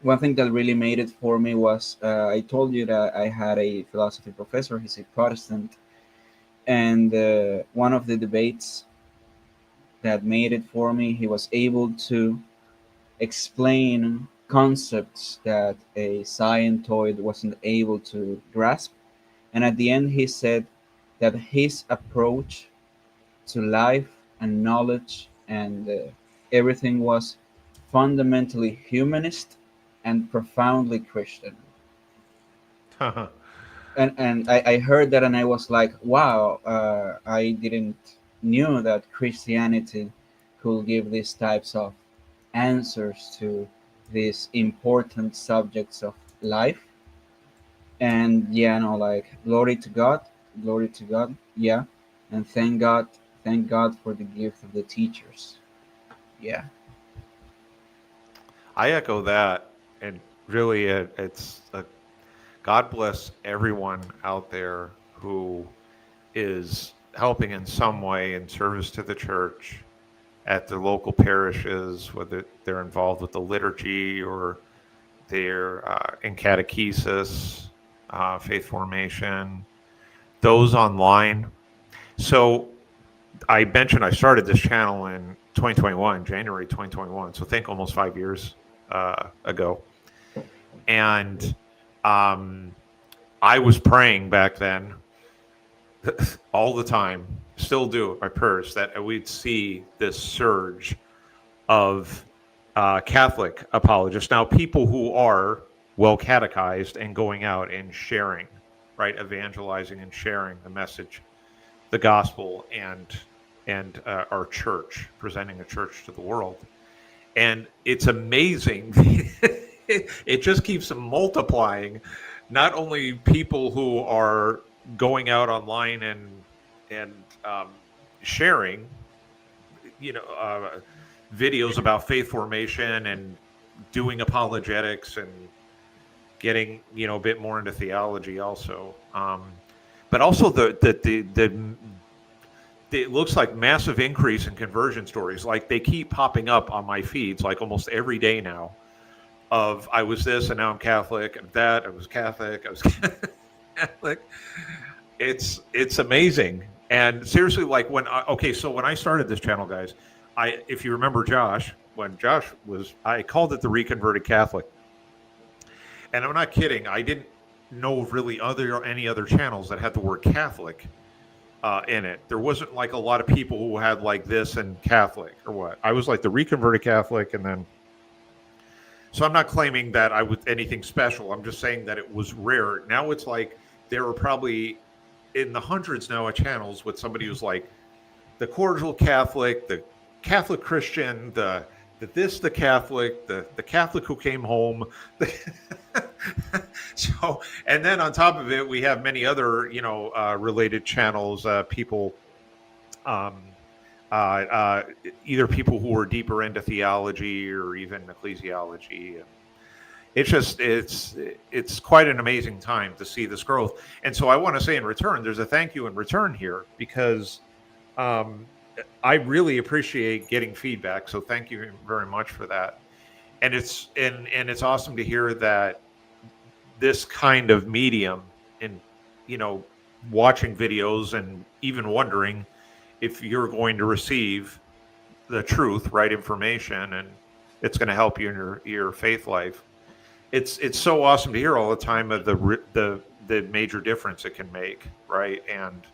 One thing that really made it for me was, I told you that I had a philosophy professor. He's a Protestant, and one of the debates that made it for me, he was able to explain concepts that a scientoid wasn't able to grasp. And at the end, he said that his approach to life and knowledge and everything was fundamentally humanist and profoundly Christian. And I heard that, and I was like, wow, I didn't knew that Christianity could give these types of answers to these important subjects of life. And yeah, no, like, glory to God, yeah, and thank God for the gift of the teachers. Yeah. I echo that. And really, God bless everyone out there who is helping in some way in service to the church at the local parishes, whether they're involved with the liturgy or they're in catechesis, faith formation, those online. So I mentioned I started this channel in 2021, January 2021. So think almost 5 years ago. And I was praying back then all the time, still do my prayers, that we'd see this surge of Catholic apologists. Now, people who are well catechized and going out and sharing, right, evangelizing and sharing the message, the gospel, and our church, presenting a church to the world. And it's amazing. It just keeps multiplying. Not only people who are going out online and sharing, you know, videos about faith formation and doing apologetics and getting, you know, a bit more into theology also. But also it looks like massive increase in conversion stories. Like they keep popping up on my feeds like almost every day now. Of I was this and now I'm Catholic and that I was Catholic. I was Catholic. It's amazing. And seriously, like so when I started this channel, guys, if you remember Josh, when Josh was, I called it the Reconverted Catholic, and I'm not kidding. I didn't know really any other channels that had the word Catholic in it. There wasn't like a lot of people who had like this and Catholic or what. I was like the Reconverted Catholic, and then so I'm not claiming that I was anything special. I'm just saying that it was rare. Now it's like there are probably in the hundreds now of channels with somebody who's like the cordial Catholic, the Catholic Christian, the Catholic, the Catholic who came home. So, and then on top of it, we have many other, you know, related channels, people, um, uh, uh, either people who are deeper into theology or even ecclesiology. And it's quite an amazing time to see this growth. And so I want to say in return, there's a thank you in return here because um, I really appreciate getting feedback. So thank you very much for that. And it's awesome to hear that this kind of medium and, you know, watching videos and even wondering if you're going to receive the truth, right information, and it's going to help you in your faith life. It's so awesome to hear all the time of the major difference it can make, right? And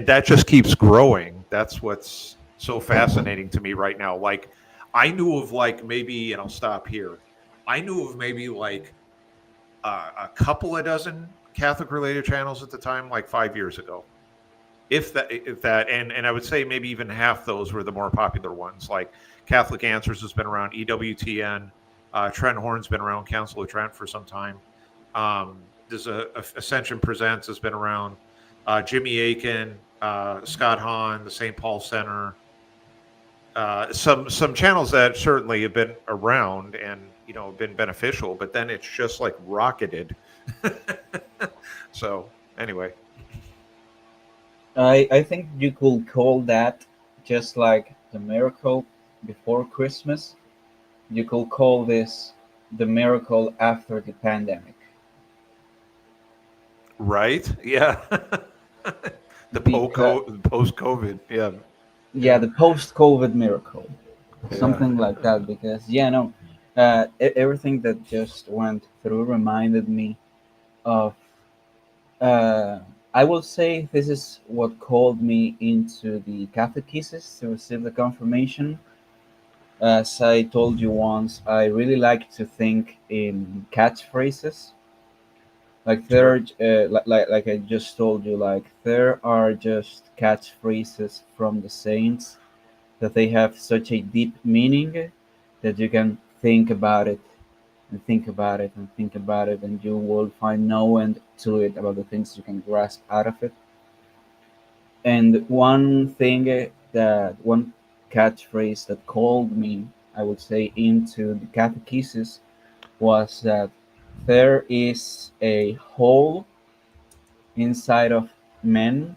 that just keeps growing. That's what's so fascinating to me right now. Like I knew of like maybe, and I'll stop here. I knew of maybe like a couple of dozen Catholic related channels at the time, like 5 years ago. If that, and I would say maybe even half those were the more popular ones. Like Catholic Answers has been around, EWTN, Trent Horn's been around, Council of Trent for some time. There's Ascension Presents has been around, Jimmy Aiken, Scott Hahn, the St. Paul Center. Some channels that certainly have been around and, you know, been beneficial, but then it's just like rocketed. So anyway. I think you could call that just like the miracle before Christmas. You could call this the miracle after the pandemic. Right? Yeah. The Because post COVID. Yeah. yeah, the post-COVID miracle, Yeah. something like that. Because yeah, no, everything that just went through reminded me of. Uh, I will say this is what called me into the catechesis to receive the confirmation. As I told you once, I really like to think in catchphrases. Like there, Sure. like I just told you, like there are just catchphrases from the saints that they have such a deep meaning that you can think about it and think about it and think about it, and you will find no end to it about the things you can grasp out of it. And one thing that one catchphrase that called me, I would say, into the catechesis was that there is a hole inside of man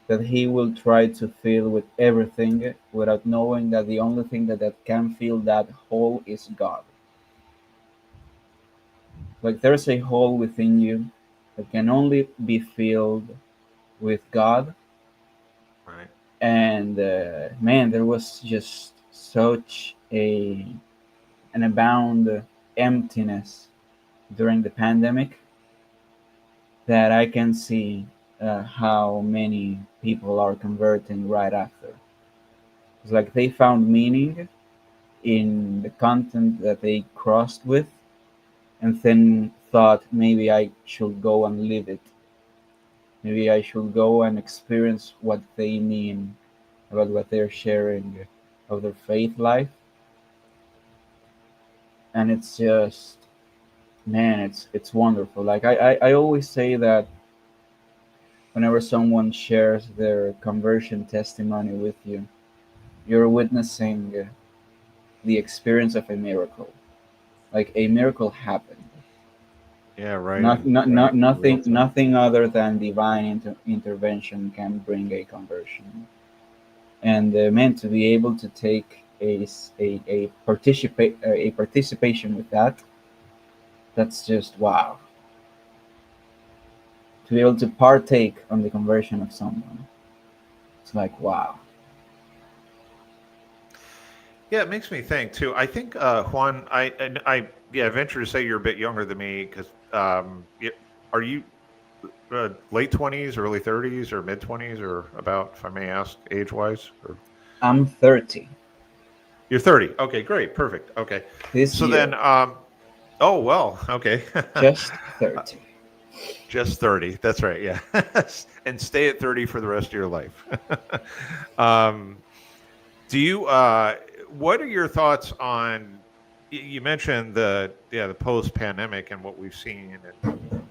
that he will try to fill with everything without knowing that the only thing that can fill that hole is God. Like there's a hole within you that can only be filled with God. Right. And man, there was just such a an abound emptiness during the pandemic that I can see how many people are converting right after. It's like they found meaning in the content that they crossed with, and then thought maybe I should go and live it. Maybe I should go and experience what they mean about what they're sharing of their faith life. And it's just, man, it's wonderful. Like I always say that Whenever someone shares their conversion testimony with you, you're witnessing the experience of a miracle. Like a miracle happened. Yeah, right, right. Real Nothing, time. nothing other than divine intervention can bring a conversion. And man, to be able to take a participation with that, that's just wow. To be able to partake on the conversion of someone, it's like wow. Yeah, it makes me think too. I think Juan, yeah, I venture to say you're a bit younger than me because are you late 20s, early 30s, or mid 20s, or about, if I may ask, age wise? Or I'm 30 you're 30. Okay, great, perfect. Okay, this so year, then, oh well, okay, just 30. just 30. That's right. Yeah, and stay at 30 for the rest of your life. um, Do you what are your thoughts on you mentioned the post pandemic and what we've seen and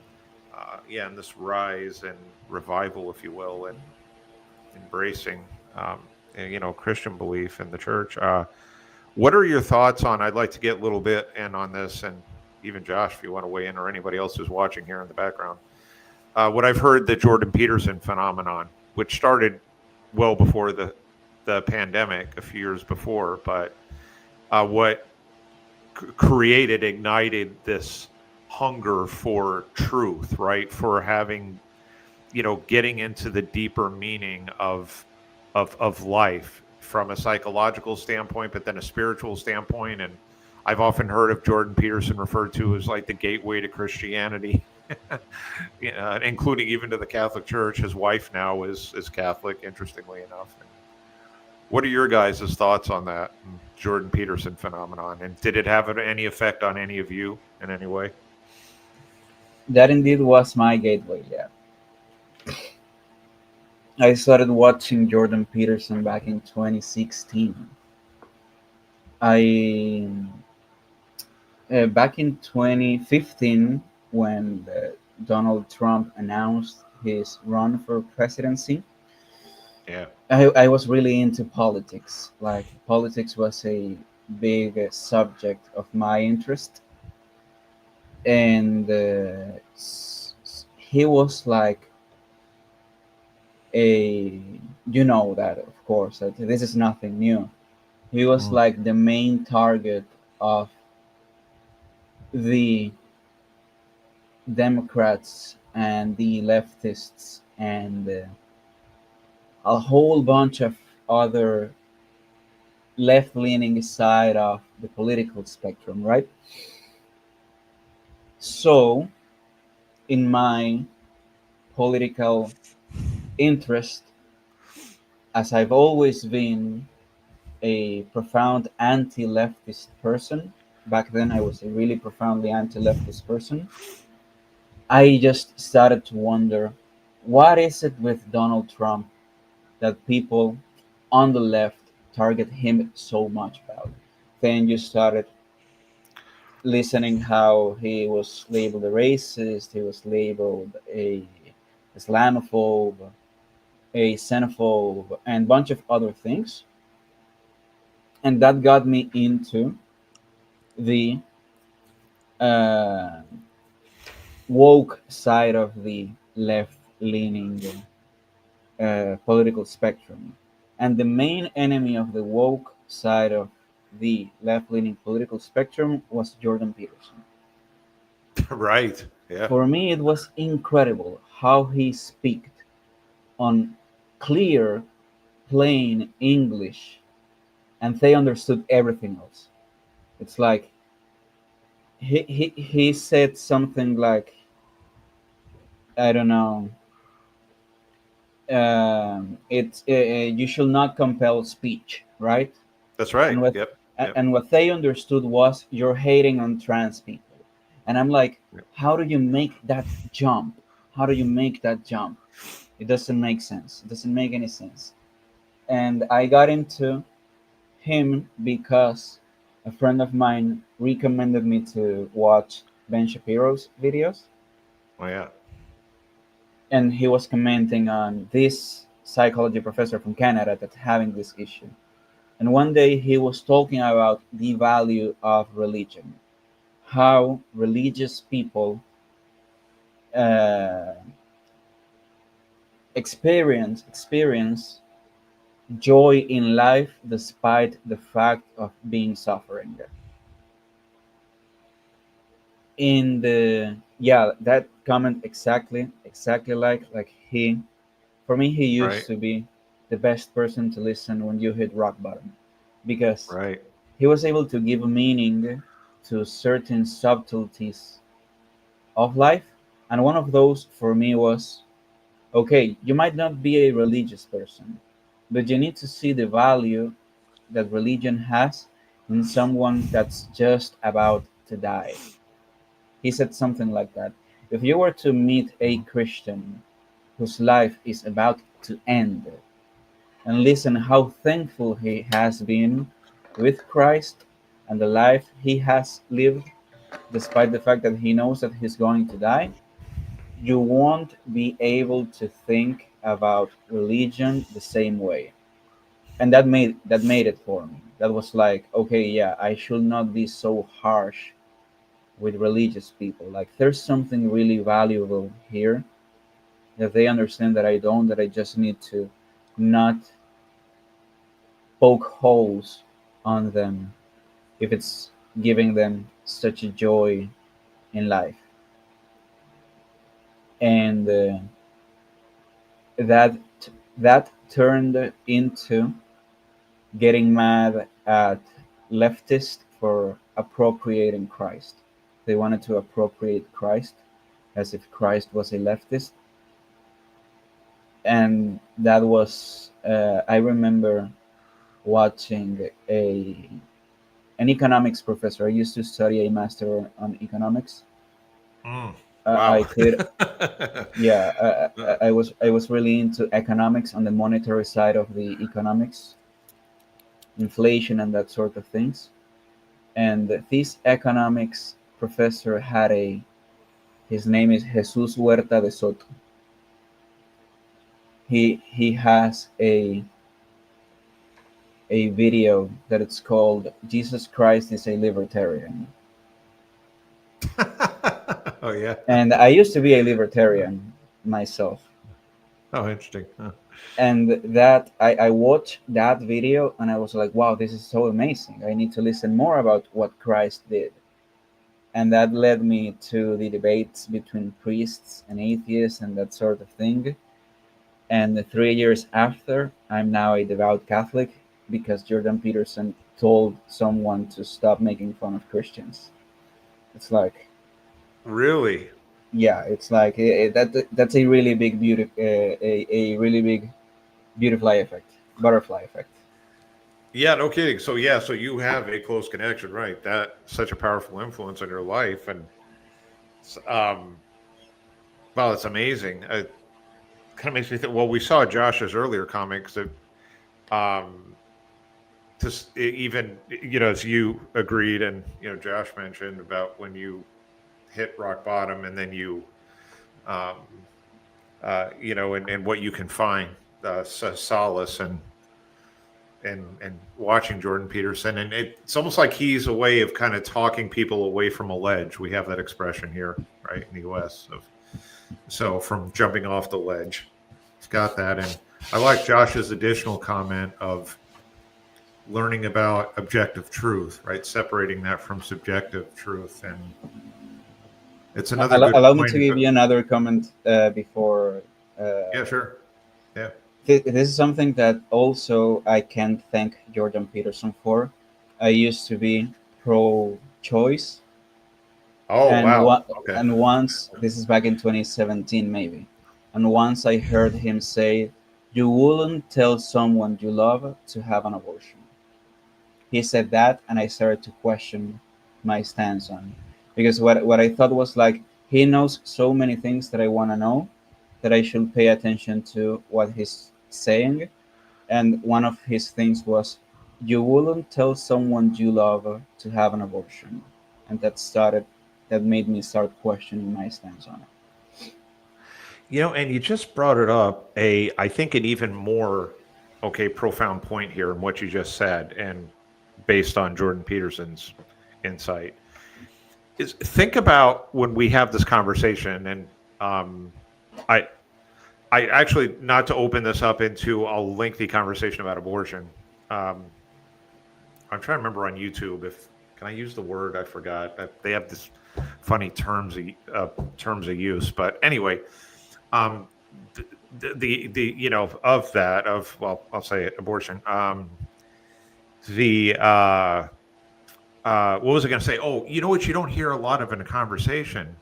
and this rise and revival, if you will, and embracing Christian belief in the church. What are your thoughts on? I'd like to get a little bit in on this, and even Josh, if you want to weigh in, or anybody else who's watching here in the background. What I've heard, the Jordan Peterson phenomenon, which started well before the pandemic, a few years before, but what created, ignited this hunger for truth, right? For having, getting into the deeper meaning of life from a psychological standpoint, but then a spiritual standpoint. And I've often heard of Jordan Peterson referred to as like the gateway to Christianity, including even to the Catholic Church. His wife now is Catholic, interestingly enough. And what are your guys' thoughts on that Jordan Peterson phenomenon? And did it have any effect on any of you in any way? That indeed was my gateway. Yeah, I started watching Jordan Peterson back in 2016. I Back in 2015 when Donald Trump announced his run for presidency. Yeah. I was really into politics. Like politics was a big subject of my interest, and he was like a you know that of course that this is nothing new. He was Mm. like the main target of the Democrats and the leftists and a whole bunch of other left-leaning side of the political spectrum, right? So, in my political interest, as I've always been a profound anti-leftist person, back then I was a really profoundly anti-leftist person. I just started to wonder, what is it with Donald Trump that people on the left target him so much about? Then you started listening how he was labeled a racist, he was labeled a Islamophobe, a xenophobe, and a bunch of other things. And that got me into the uh, woke side of the left leaning political spectrum. And the main enemy of the woke side of the left leaning political spectrum was Jordan Peterson. Right. Yeah. For me, it was incredible how he speak on clear, plain English, and they understood everything else. It's like he said something like, I don't know, you should not compel speech, right? That's And right. what Yep. Yep. and what they understood was you're hating on trans people. And I'm like, Yep. how do you make that jump? How do you make that jump? It doesn't make sense. It doesn't make any sense. And I got into him because a friend of mine recommended me to watch Ben Shapiro's videos. Oh yeah. And he was commenting on this psychology professor from Canada that's having this issue. And one day he was talking about the value of religion, how religious people uh, experience joy in life despite the fact of being suffering. In the yeah, that comment exactly like he, for me, he used Right. to be the best person to listen when you hit rock bottom, because Right. he was able to give meaning to certain subtleties of life. And one of those for me was, okay, you might not be a religious person, but you need to see the value that religion has in someone that's just about to die. He said something like that. If you were to meet a Christian whose life is about to end, and listen how thankful he has been with Christ and the life he has lived, despite the fact that he knows that he's going to die, you won't be able to think about religion the same way. And that made it for me. That was like, okay, yeah, I should not be so harsh with religious people. Like, there's something really valuable here that they understand that I don't, that I just need to not poke holes on them if it's giving them such a joy in life. And that that turned into getting mad at leftists for appropriating Christ. They wanted to appropriate Christ as if Christ was a leftist, and that was I remember watching a an economics professor. I used to study a master on economics. Mm. I Wow. could, yeah, I was really into economics on the monetary side of the economics, inflation and that sort of things. And this economics professor had a his name is Jesus Huerta de Soto. He has a video that it's called Jesus Christ is a Libertarian. Oh yeah. And I used to be a libertarian myself. Oh, interesting. Huh. And that I watched that video and I was like, wow, this is so amazing. I need to listen more about what Christ did. And that led me to the debates between priests and atheists and that sort of thing. And 3 years after, I'm now a devout Catholic because Jordan Peterson told someone to stop making fun of Christians. It's like, Really? yeah, it's like that's a really big beauty, a really big butterfly effect. Yeah, no kidding. So yeah, so you have a close connection, right? That such a powerful influence on your life, and um, wow, that's amazing. It kind of makes me think. Well, we saw Josh's earlier comics that um, even as you agreed, and Josh mentioned about when you hit rock bottom, and then you um, and what you can find solace and watching Jordan Peterson, and it's almost like he's a way of kind of talking people away from a ledge. We have that expression here, right, in the U.S. of so from jumping off the ledge. He's got that, and I like Josh's additional comment of learning about objective truth, right, separating that from subjective truth, and it's another good Allow me point. to give you another comment before. Yeah, sure. Yeah. This is something that also I can't thank Jordan Peterson for. I used to be pro-choice, Oh and wow. Okay. once, this is back in 2017 maybe, and once I heard him say, "You wouldn't tell someone you love to have an abortion." He said that, and I started to question my stance on it. Because what I thought was like, he knows so many things that I want to know, that I should pay attention to what he's saying. And one of his things was, you wouldn't tell someone you love to have an abortion. And that made me start questioning my stance on it. And you just brought it up, I think an even more, profound point here in what you just said, and based on Jordan Peterson's insight, is think about when we have this conversation, and um, I, I actually, not to open this up into a lengthy conversation about abortion. Um, I'm trying to remember on YouTube if can I use the word, I forgot. They have this funny terms of use, but anyway, um, the of that of well, I'll say it, abortion. The What was I going to say? Oh, you know what you don't hear a lot of in a conversation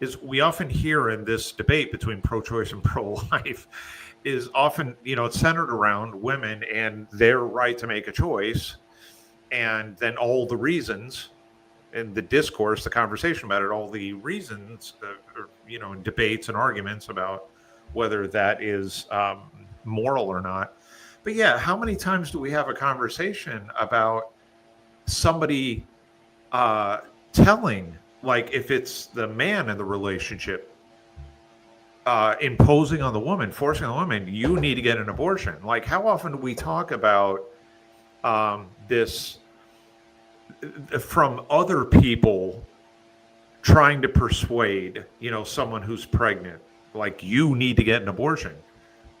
is we often hear in this debate between pro-choice and pro-life is often it's centered around women and their right to make a choice, and then all the reasons in the discourse, the conversation about it, all the reasons, in debates and arguments about whether that is moral or not. But yeah, how many times do we have a conversation about somebody telling, like, if it's the man in the relationship, imposing on the woman, forcing on the woman, you need to get an abortion? Like, how often do we talk about this from other people trying to persuade, someone who's pregnant, like, you need to get an abortion?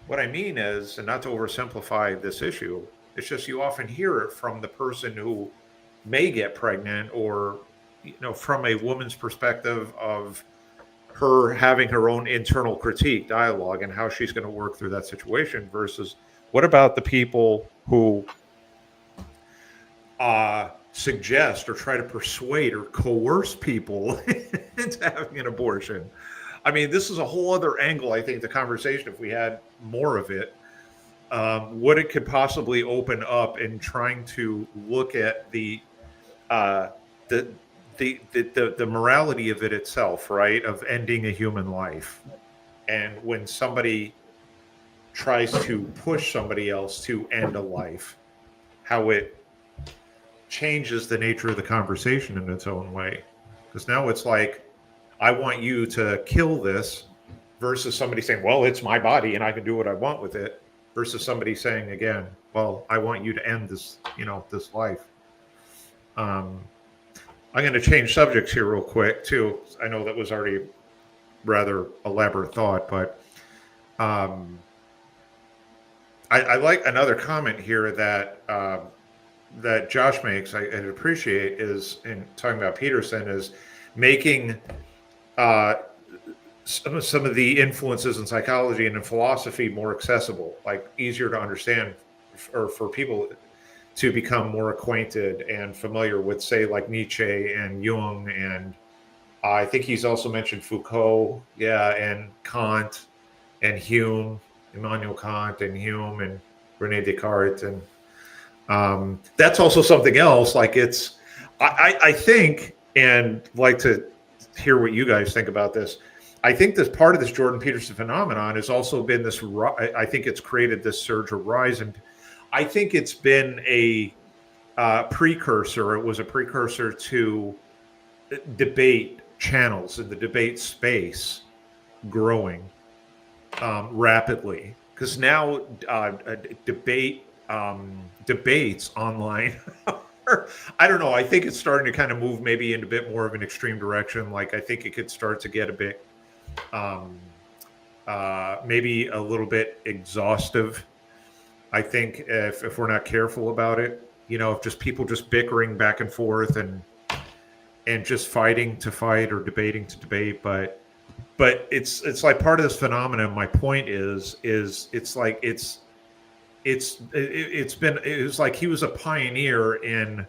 What I mean is, and not to oversimplify this issue, it's just you often hear it from the person who may get pregnant, or from a woman's perspective of her having her own internal critique dialogue and how she's going to work through that situation, versus what about the people who suggest or try to persuade or coerce people into having an abortion? I mean, this is a whole other angle, I think, the conversation, if we had more of it, what it could possibly open up in trying to look at the morality of it itself, right? Of ending a human life. And when somebody tries to push somebody else to end a life, how it changes the nature of the conversation in its own way. Because now it's like, I want you to kill this, versus somebody saying, well, it's my body and I can do what I want with it, versus somebody saying again, well, I want you to end this, this life. I'm going to change subjects here real quick too. I know that was already rather elaborate thought, but I like another comment here that that Josh makes. I appreciate, is in talking about Peterson, is making some of the influences in psychology and in philosophy more accessible, like easier to understand, or for people to become more acquainted and familiar with, say, like Nietzsche and Jung, and I think he's also mentioned Foucault, and Kant and Hume, Immanuel Kant and Hume and Rene Descartes, and that's also something else. Like, it's, I think, and like to hear what you guys think about this. I think this part of this Jordan Peterson phenomenon has also been this. I think it's created this surge or rise, and I think it's been a precursor. It was a precursor to debate channels in the debate space growing rapidly, because now debates online. I don't know. I think it's starting to kind of move maybe in a bit more of an extreme direction. Like, I think it could start to get a bit, maybe a little bit exhaustive. I think if we're not careful about it, if just people just bickering back and forth and just fighting to fight or debating to debate, but it's like part of this phenomenon. My point is it's like it was like he was a pioneer in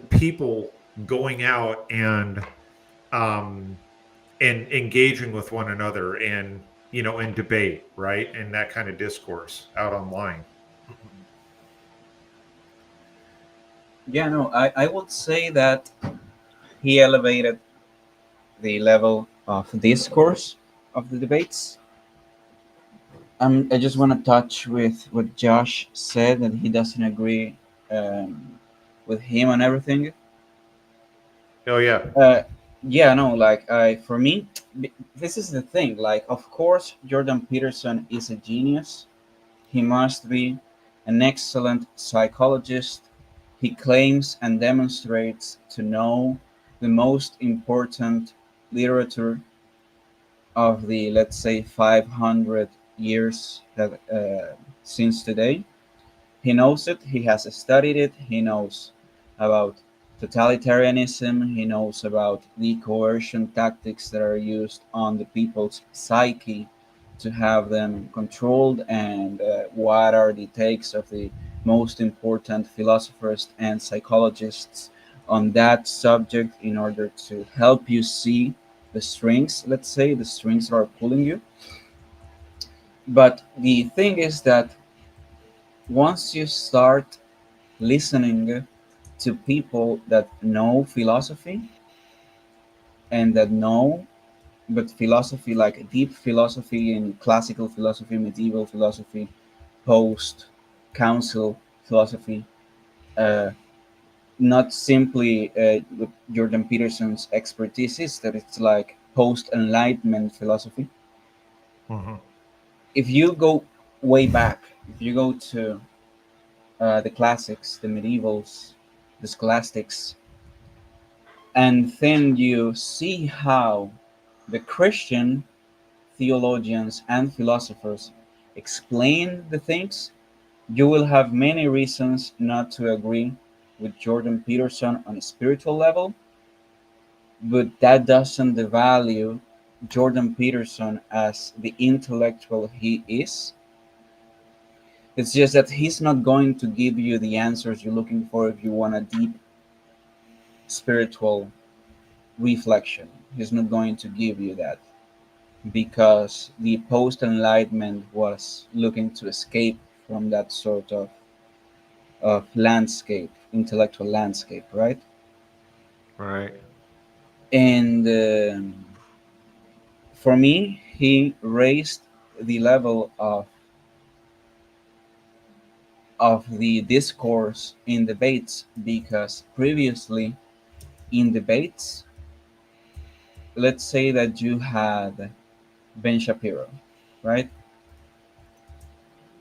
people going out and engaging with one another, and in debate, right, and that kind of discourse out online. Yeah, no, I would say that he elevated the level of discourse of the debates. I just want to touch with what Josh said, that he doesn't agree with him on everything. Oh yeah. Yeah, no, like I for me, this is the thing. Like, of course, Jordan Peterson is a genius. He must be an excellent psychologist. He claims and demonstrates to know the most important literature of the, let's say, 500 years that since today. He knows it, he has studied it, he knows about totalitarianism, he knows about the coercion tactics that are used on the people's psyche to have them controlled, and what are the takes of the most important philosophers and psychologists on that subject in order to help you see the strings, let's say, the strings that are pulling you. But the thing is that once you start listening to people that know philosophy and that know, but philosophy like deep philosophy and classical philosophy, medieval philosophy, post council philosophy, uh, not simply what Jordan Peterson's expertise is, that it's like post enlightenment philosophy. Hmm. If you go way back, if you go to the classics, the medievals, the scholastics, and then you see how the Christian theologians and philosophers explain the things, you will have many reasons not to agree with Jordan Peterson on a spiritual level, but that doesn't devalue Jordan Peterson as the intellectual he is. It's just that he's not going to give you the answers you're looking for if you want a deep spiritual reflection. He's not going to give you that, because the post enlightenment was looking to escape from that sort of landscape, intellectual landscape, right? Right. And for me, he raised the level of the discourse in debates, because previously in debates, let's say that you had Ben Shapiro, right?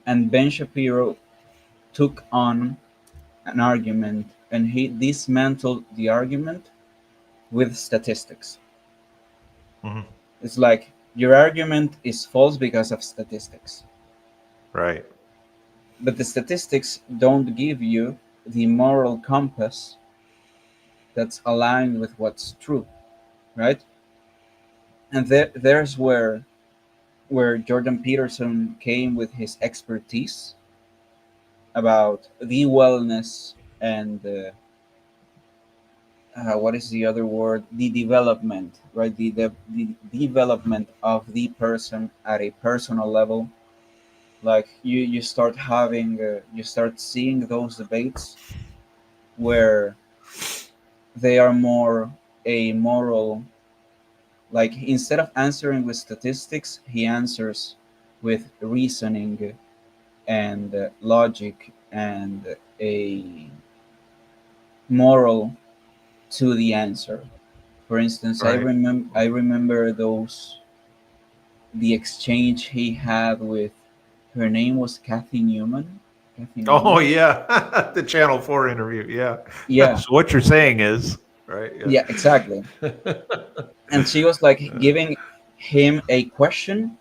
And Ben Shapiro took on an argument and he dismantled the argument with statistics. Hmm. It's like your argument is false because of statistics, Right. but the statistics don't give you the moral compass that's aligned with what's true, right? And there's where Jordan Peterson came with his expertise about the wellness and what is the other word, the development, right? The development of the person at a personal level. Like you start having you start seeing those debates where they are more a moral, like instead of answering with statistics, he answers with reasoning and logic and a moral to the answer. For instance, Right. I remember those, the exchange he had with, her name was Kathy Newman. Kathy Oh Newman. yeah, the Channel 4 interview. Yeah. Yeah, So what you're saying is right. yeah, exactly. Yeah. And she was like giving him a question,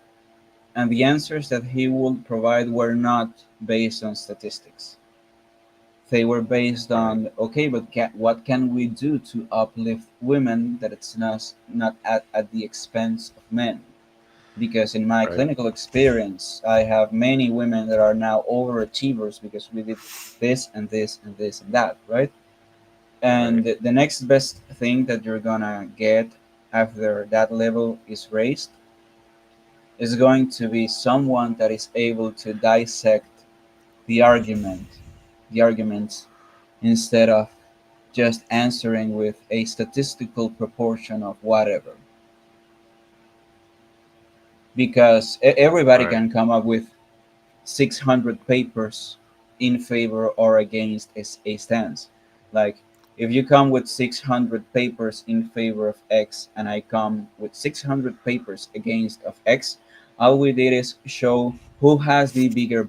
and the answers that he would provide were not based on statistics. They were based Right. on, okay, but what can we do to uplift women that it's not at the expense of men? Because in my Right. clinical experience, I have many women that are now overachievers because we did this and this and this and that, right? And Right. the next best thing that you're gonna get after that level is raised is going to be someone that is able to dissect the argument, the arguments, instead of just answering with a statistical proportion of whatever. Because everybody Right. can come up with 600 papers in favor or against a stance. Like If you come with 600 papers in favor of X and I come with 600 papers against of X, all we did is show who has the bigger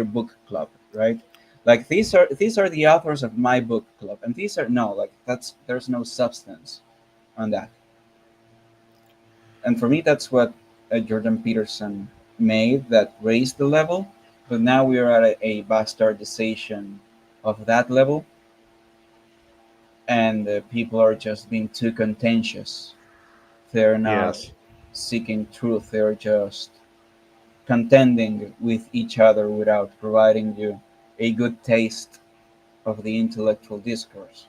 book club, right? Like these are the authors of my book club, and these are no, like that's there's no substance on that. And for me, that's what Jordan Peterson made that raised the level. But now we are at a bastardization of that level, and people are just being too contentious. They're not Yes. seeking truth. They're just contending with each other without providing you a good taste of the intellectual discourse.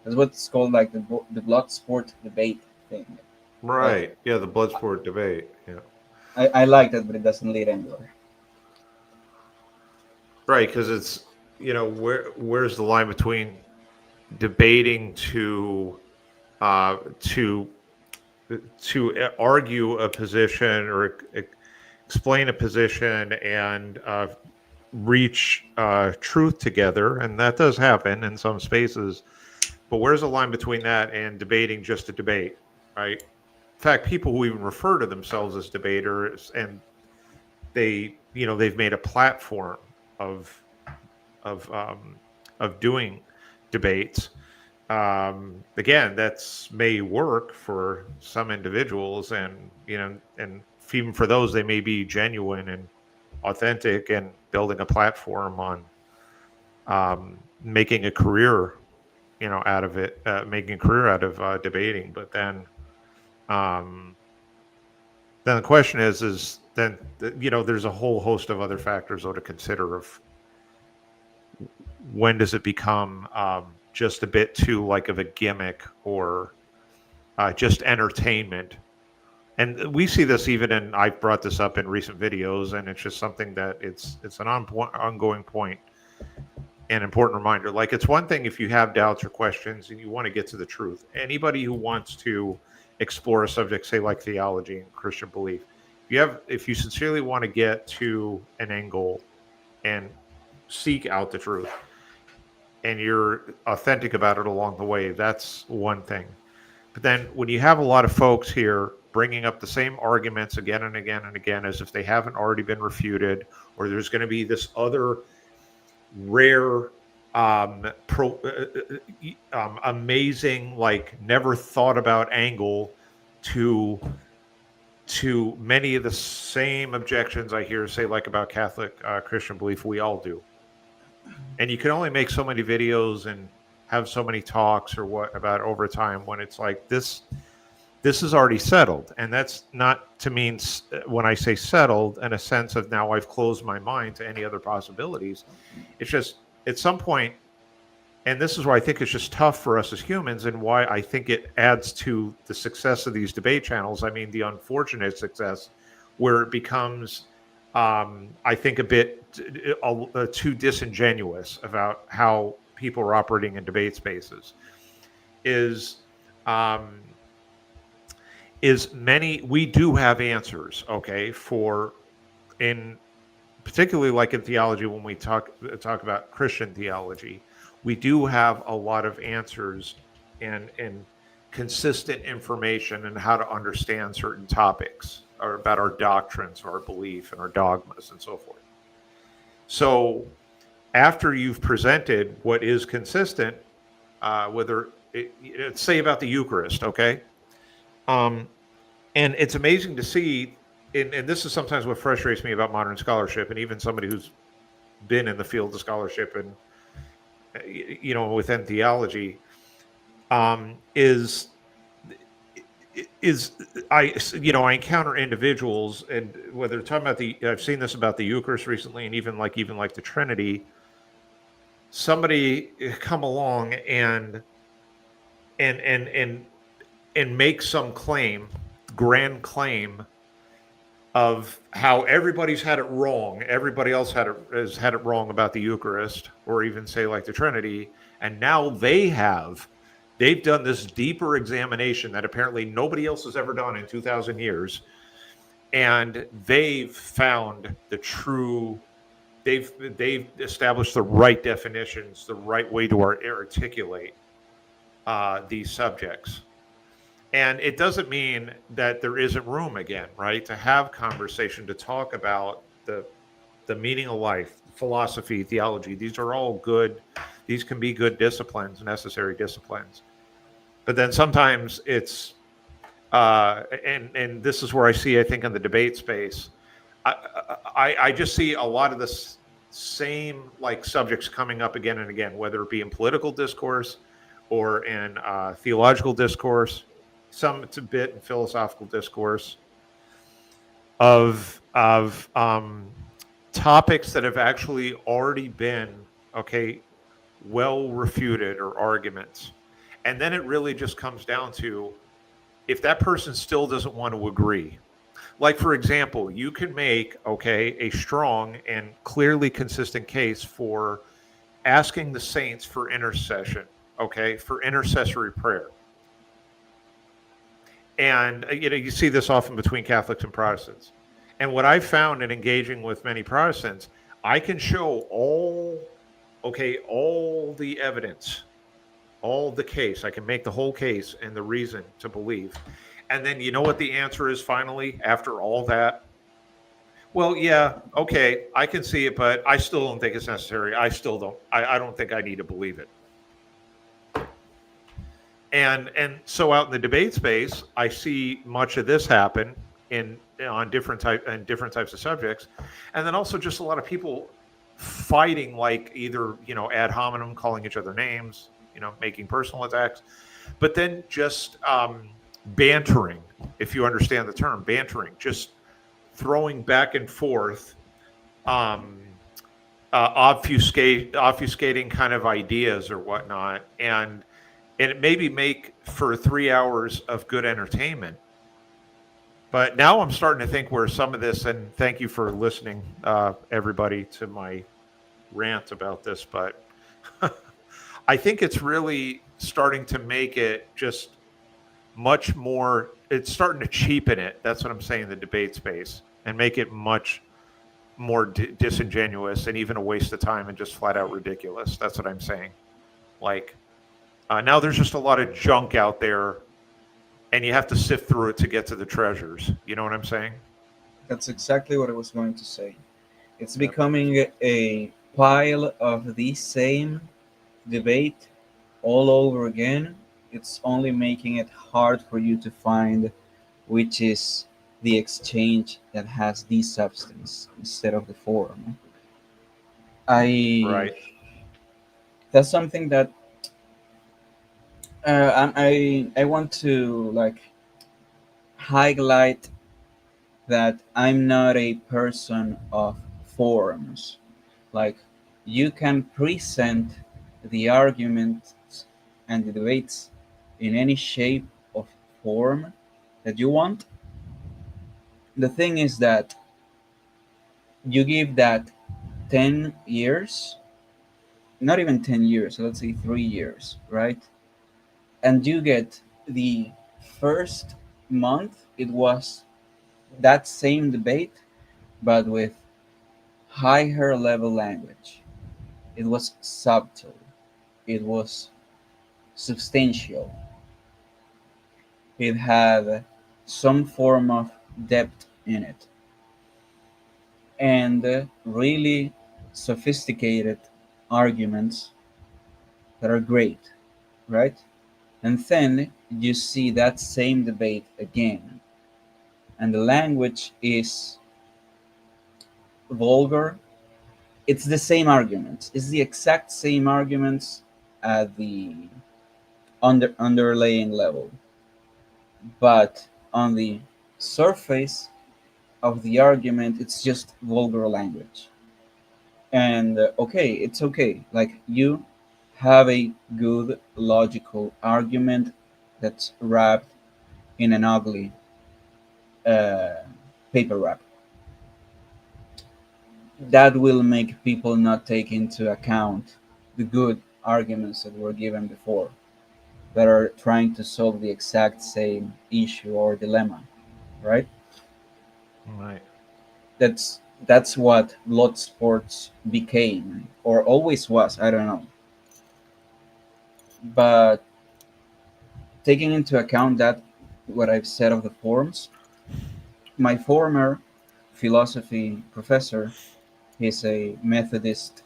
That's what's called like the blood sport debate thing. Like Right. Yeah, the Bloodsport debate. Yeah. I like that, but it doesn't lead anywhere. Right, because it's, where's the line between debating uh to argue a position or explain a position and reach truth together, and that does happen in some spaces. But where's the line between that and debating just to debate, right? In fact, people who even refer to themselves as debaters, and they've made a platform of of um, of doing debates. Again, that's may work for some individuals, and and even for those, they may be genuine and authentic and building a platform on making a career, out of it, making a career out of debating. But um, then the question is then there's a whole host of other factors though to consider of when does it become just a bit too like of a gimmick or just entertainment. And we see this even in, I've brought this up in recent videos, and it's just something that it's an ongoing point and important reminder. Like, it's one thing if you have doubts or questions and you want to get to the truth. Anybody who wants to explore a subject, say like theology and Christian belief, if you sincerely want to get to an end goal and seek out the truth, and you're authentic about it along the way, that's one thing. But then when you have a lot of folks here bringing up the same arguments again and again and again as if they haven't already been refuted, or there's going to be this other rare, amazing, like never thought about angle to many of the same objections I hear, say like about Catholic Christian belief, we all do. And you can only make so many videos and have so many talks or what about over time when it's like this is already settled. And that's not to mean, when I say settled, in a sense of now I've closed my mind to any other possibilities. It's just at some point, and this is why I think it's just tough for us as humans, and why I think it adds to the success of these debate channels. I mean, the unfortunate success where it becomes I think a bit too disingenuous about how people are operating in debate spaces is many, we do have answers, okay, for, in particularly like in theology, when we talk about Christian theology, we do have a lot of answers and consistent information and how to understand certain topics or about our doctrines, our belief, and our dogmas, and so forth. So after you've presented what is consistent, say about the Eucharist, okay, and it's amazing to see, and this is sometimes what frustrates me about modern scholarship, and even somebody who's been in the field of scholarship and within theology, is I encounter individuals, and whether they're talking about I've seen this about the Eucharist recently, and even like the Trinity, somebody come along and make some grand claim of how everybody's had it wrong, everybody else has had it wrong about the Eucharist, or even say like the Trinity, and now they've done this deeper examination that apparently nobody else has ever done in 2,000 years. And they've found the true they've established the right definitions, the right way to articulate these subjects. And it doesn't mean that there isn't room again, right, to have conversation, to talk about the meaning of life, philosophy, theology. These are all good. These can be good disciplines, necessary disciplines. But then sometimes it's and this is where I see, I think, in the debate space, I just see a lot of this same like subjects coming up again and again, whether it be in political discourse or in theological discourse, some it's a bit in philosophical discourse of topics that have actually already been well refuted, or arguments, and then it really just comes down to if that person still doesn't want to agree. Like, for example, you can make, a strong and clearly consistent case for asking the saints for intercession, for intercessory prayer. And, you see this often between Catholics and Protestants. And what I've found in engaging with many Protestants, I can show all the evidence, all the case. I can make the whole case and the reason to believe. And then you know what the answer is finally after all that? Well, yeah, okay, I can see it, but I still don't think it's necessary. I don't think I need to believe it. And so out in the debate space, I see much of this happen on different types of subjects. And then also just a lot of people fighting, like either, ad hominem, calling each other names, making personal attacks, but then just bantering, if you understand the term, bantering, just throwing back and forth, obfuscating kind of ideas or whatnot, and it maybe make for 3 hours of good entertainment. But now I'm starting to think where some of this, and thank you for listening, everybody, to my rant about this, but I think it's really starting to make it just much more, it's starting to cheapen it. That's what I'm saying, the debate space, and make it much more disingenuous and even a waste of time and just flat out ridiculous. That's what I'm saying. Like, now there's just a lot of junk out there, and you have to sift through it to get to the treasures. You know what I'm saying? That's exactly what I was going to say. It's Yep. becoming a pile of the same debate all over again. It's only making it hard for you to find which is the exchange that has the substance instead of the form. I Right. That's something that I want to like highlight, that I'm not a person of forms. Like, you can present the arguments and the debates in any shape of form that you want. The thing is that you give that 10 years, not even 10 years, let's say 3 years, right? And you get the first month, it was that same debate, but with higher level language. It was subtle, it was substantial, it had some form of depth in it, and really sophisticated arguments that are great, right? And then you see that same debate again, and the language is vulgar. It's the same arguments, it's the exact same arguments at the underlying level, but on the surface of the argument it's just vulgar language. And okay, it's okay, like, you have a good logical argument that's wrapped in an ugly uh, paper wrap, that will make people not take into account the good arguments that were given before, that are trying to solve the exact same issue or dilemma, right? Right. That's That's what blood sports became, or always was. I don't know. But taking into account that what I've said of the forms, my former philosophy professor, he's a Methodist.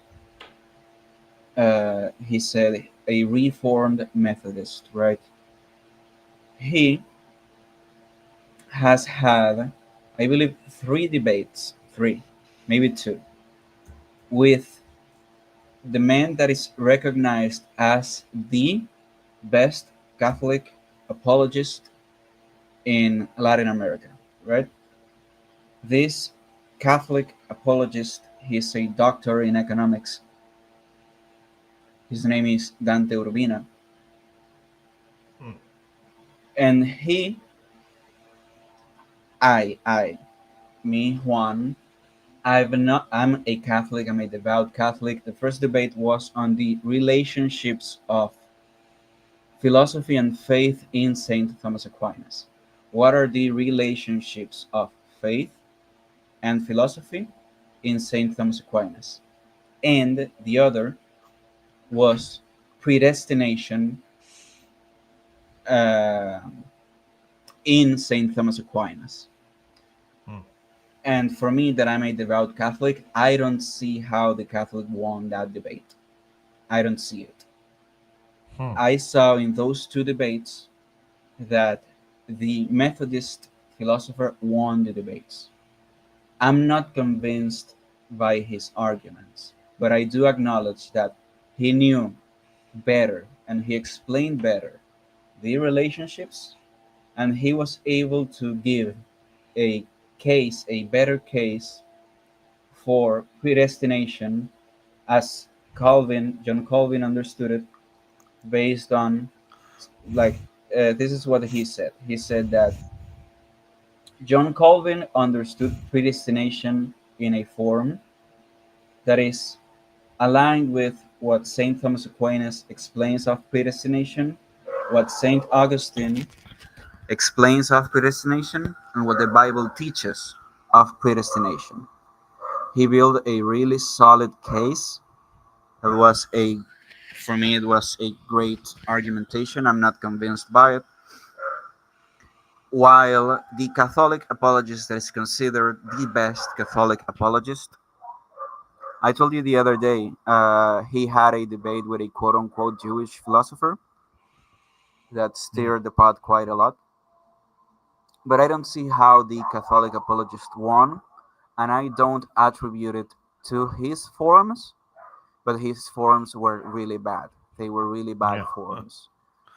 He said a Reformed Methodist, right? He has had, I believe, three debates, three, maybe two, with the man that is recognized as the best Catholic apologist in Latin America, right? This Catholic apologist, he's a doctor in economics. His name is Dante Urbina. Hmm. And he, I, me, Juan, I'm a Catholic, I'm a devout Catholic. The first debate was on the relationships of philosophy and faith in St. Thomas Aquinas. What are the relationships of faith and philosophy in St. Thomas Aquinas? And the other was predestination uh, in St. Thomas Aquinas. Hmm. And for me, that I'm a devout Catholic, I don't see how the Catholic won that debate. I don't see it. Hmm. I saw in those two debates that the Methodist philosopher won the debates. I'm not convinced by his arguments, but I do acknowledge that he knew better and he explained better the relationships, and he was able to give a case, a better case for predestination as John Calvin understood it, based on, like, this is what he said. He said that John Calvin understood predestination in a form that is aligned with what St. Thomas Aquinas explains of predestination, what St. Augustine explains of predestination, and what the Bible teaches of predestination. He built a really solid case. It was a, for me, it was a great argumentation. I'm not convinced by it. While the Catholic apologist that is considered the best Catholic apologist, I told you the other day, he had a debate with a quote unquote Jewish philosopher that Hmm. stirred the pot quite a lot. But I don't see how the Catholic apologist won, and I don't attribute it to his forms, but his forms were really bad. They were really bad Yeah. Huh. forms.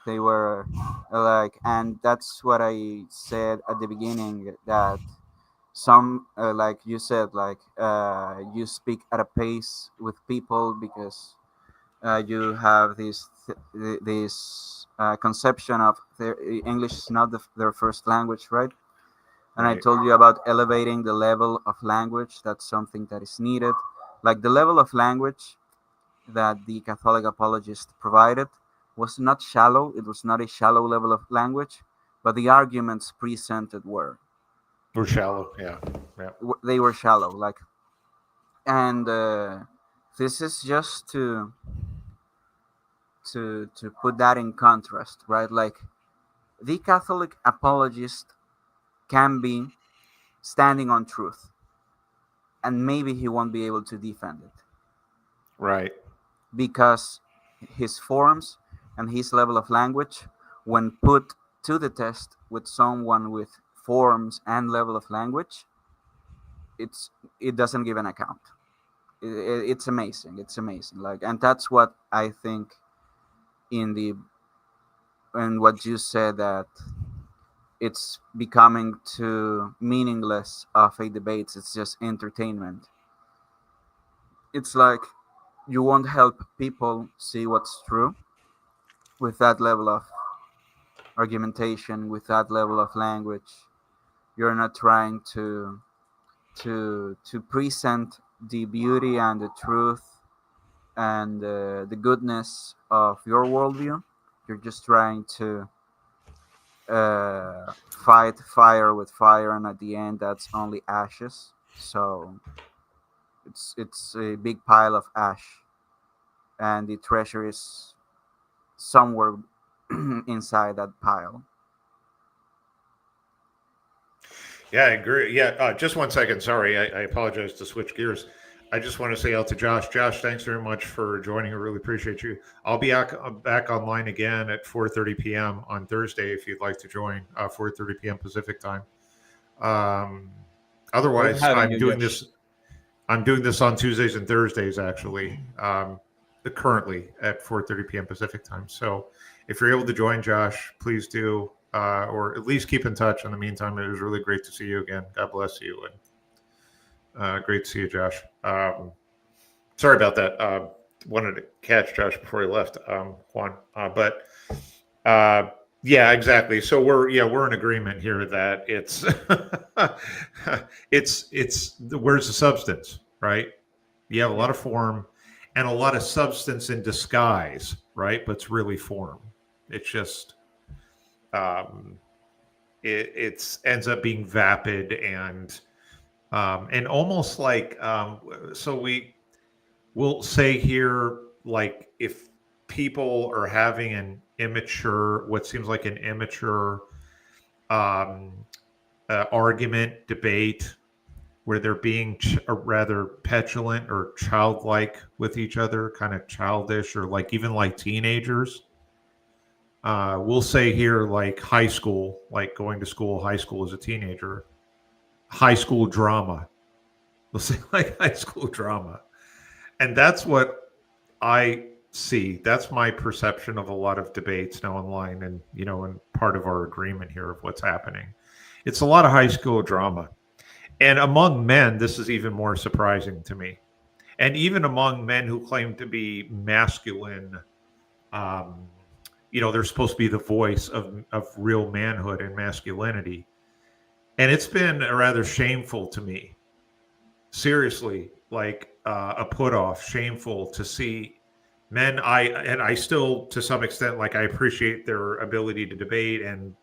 They were like, and that's what I said at the beginning, that some, like you said, like, you speak at a pace with people because you have this conception of their English is not their first language, right? And I Right. told you about elevating the level of language. That's something that is needed. Like, the level of language that the Catholic apologist provided was not shallow. It was not a shallow level of language, but the arguments presented were. We're shallow. Yeah. Yeah. They were shallow. Like, and this is just to put that in contrast, right? Like, the Catholic apologist can be standing on truth, and maybe he won't be able to defend it Right. because his forms and his level of language, when put to the test with someone with forms and level of language, it doesn't give an account. It's amazing. It's amazing. Like, and that's what I think in the in what you said, that it's becoming too meaningless of a debate. It's just entertainment. It's like you won't help people see what's true with that level of argumentation, with that level of language. You're not trying to present the beauty and the truth and the goodness of your worldview. You're just trying to fight fire with fire, and at the end, that's only ashes. So It's a big pile of ash, and the treasure is somewhere inside that pile. Yeah, I agree. Yeah, just 1 second. Sorry, I apologize to switch gears. I just want to say out to Josh. Josh, thanks very much for joining. I really appreciate you. I'll be back online again at 4:30 p.m. on Thursday if you'd like to join. 4:30 p.m. Pacific time. Um, Great Otherwise, having you, Josh. I'm doing this on Tuesdays and Thursdays actually. Currently at 4:30 p.m. Pacific time. So if you're able to join, Josh, please do, or at least keep in touch. In the meantime, it was really great to see you again. God bless you, and great to see you, Josh. Sorry about that. Wanted to catch Josh before he left, Juan. But yeah, exactly. So we're in agreement here that it's where's the substance, right? You have a lot Yeah. of form and a lot of substance in disguise, right? But it's really form. It's just um, it's ends up being vapid and almost like so we'll say here like if people are having an immature what seems like an immature um, argument debate where they're being rather petulant or childlike with each other, kind of childish or like even like teenagers. We'll say here like high school, like going to school, high school as a teenager, high school drama. We'll say like high school drama. And that's what I see. That's my perception of a lot of debates now online and, and part of our agreement here of what's happening. It's a lot of high school drama. And among men, this is even more surprising to me. And even among men who claim to be masculine, um, they're supposed to be the voice of real manhood and masculinity. And it's been rather shameful to me, seriously, like a put off, shameful to see men. I still, to some extent, like I appreciate their ability to debate and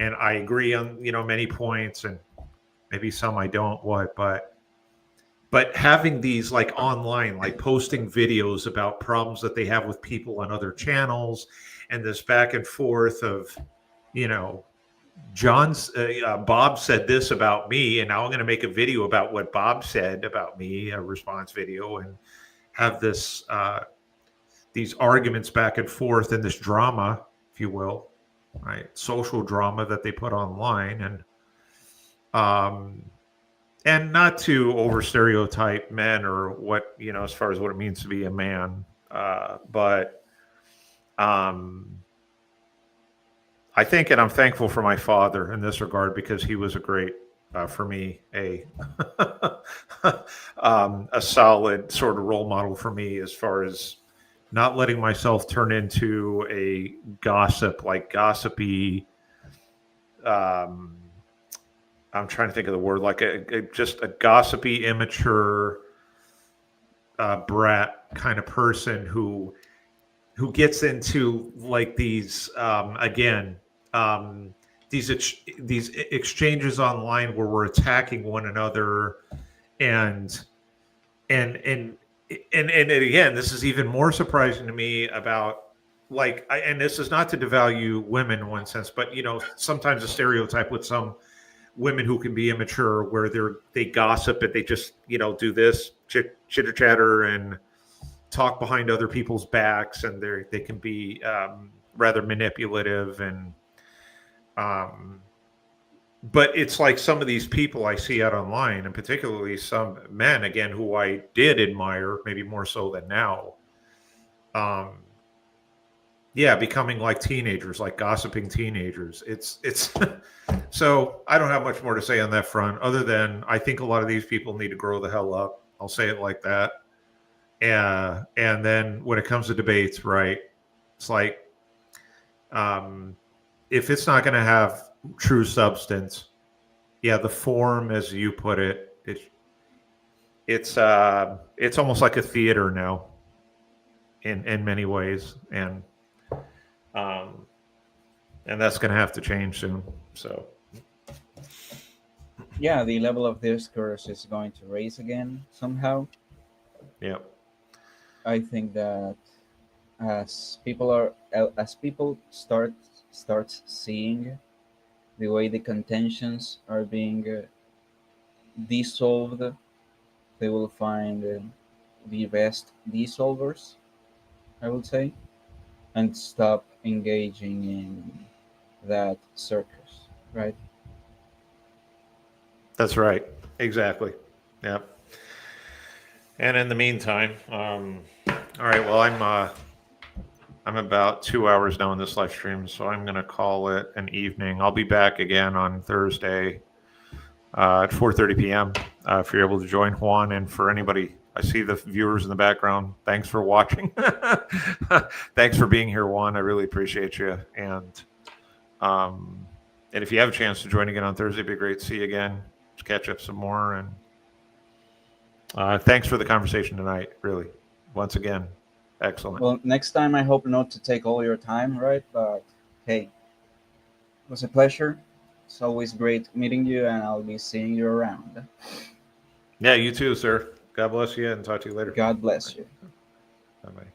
I agree on many points and maybe some I don't. But having these like online, like posting videos about problems that they have with people on other channels, and this back and forth of, you know, Bob said this about me, and now I'm going to make a video about what Bob said about me, a response video, and have this these arguments back and forth and this drama, if you will, right, social drama that they put online, um, and not to over stereotype men or what as far as what it means to be a man, but um, I think, and I'm thankful for my father in this regard because he was a great, for me, a solid sort of role model for me as far as not letting myself turn into a gossipy. Um, I'm trying to think of the word, like just a gossipy, immature brat kind of person who gets into like these again these exchanges online where we're attacking one another and and and again, this is even more surprising to me about and this is not to devalue women in one sense, but sometimes a stereotype with some women who can be immature where they gossip and they just do this chitter chatter and talk behind other people's backs, and they can be rather manipulative and but it's like some of these people I see out online, and particularly some men again who I did admire, maybe more so than now. Um, yeah, becoming like teenagers, like gossiping teenagers. It's so I don't have much more to say on that front, other than I think a lot of these people need to grow the hell up. I'll say it like that. And then when it comes to debates, right? It's like if it's not going to have true substance, yeah, the form, as you put it, it's almost like a theater now, in many ways, um, and that's going to have to change soon. So, Yeah, the level of discourse is going to raise again somehow. Yep. I think that as people start seeing the way the contentions are being dissolved, they will find the best dissolvers, I would say, and stop engaging in that circus, right? That's right. Exactly. Yep. And in the meantime, all right. Well, I'm about 2 hours now in this live stream, so I'm going to call it an evening. I'll be back again on Thursday at 4:30 p.m. If you're able to join, Juan, and for anybody, I see the viewers in the background. Thanks for watching. Thanks for being here, Juan. I really appreciate you. Um, and if you have a chance to join again on Thursday, it'd be great to see you again. To catch up some more. And thanks for the conversation tonight. Really, once again, excellent. Well, next time I hope not to take all your time, right? But hey, it was a pleasure. It's always great meeting you, and I'll be seeing you around. Yeah, you too, sir. God bless you, and talk to you later. God bless you. Bye bye.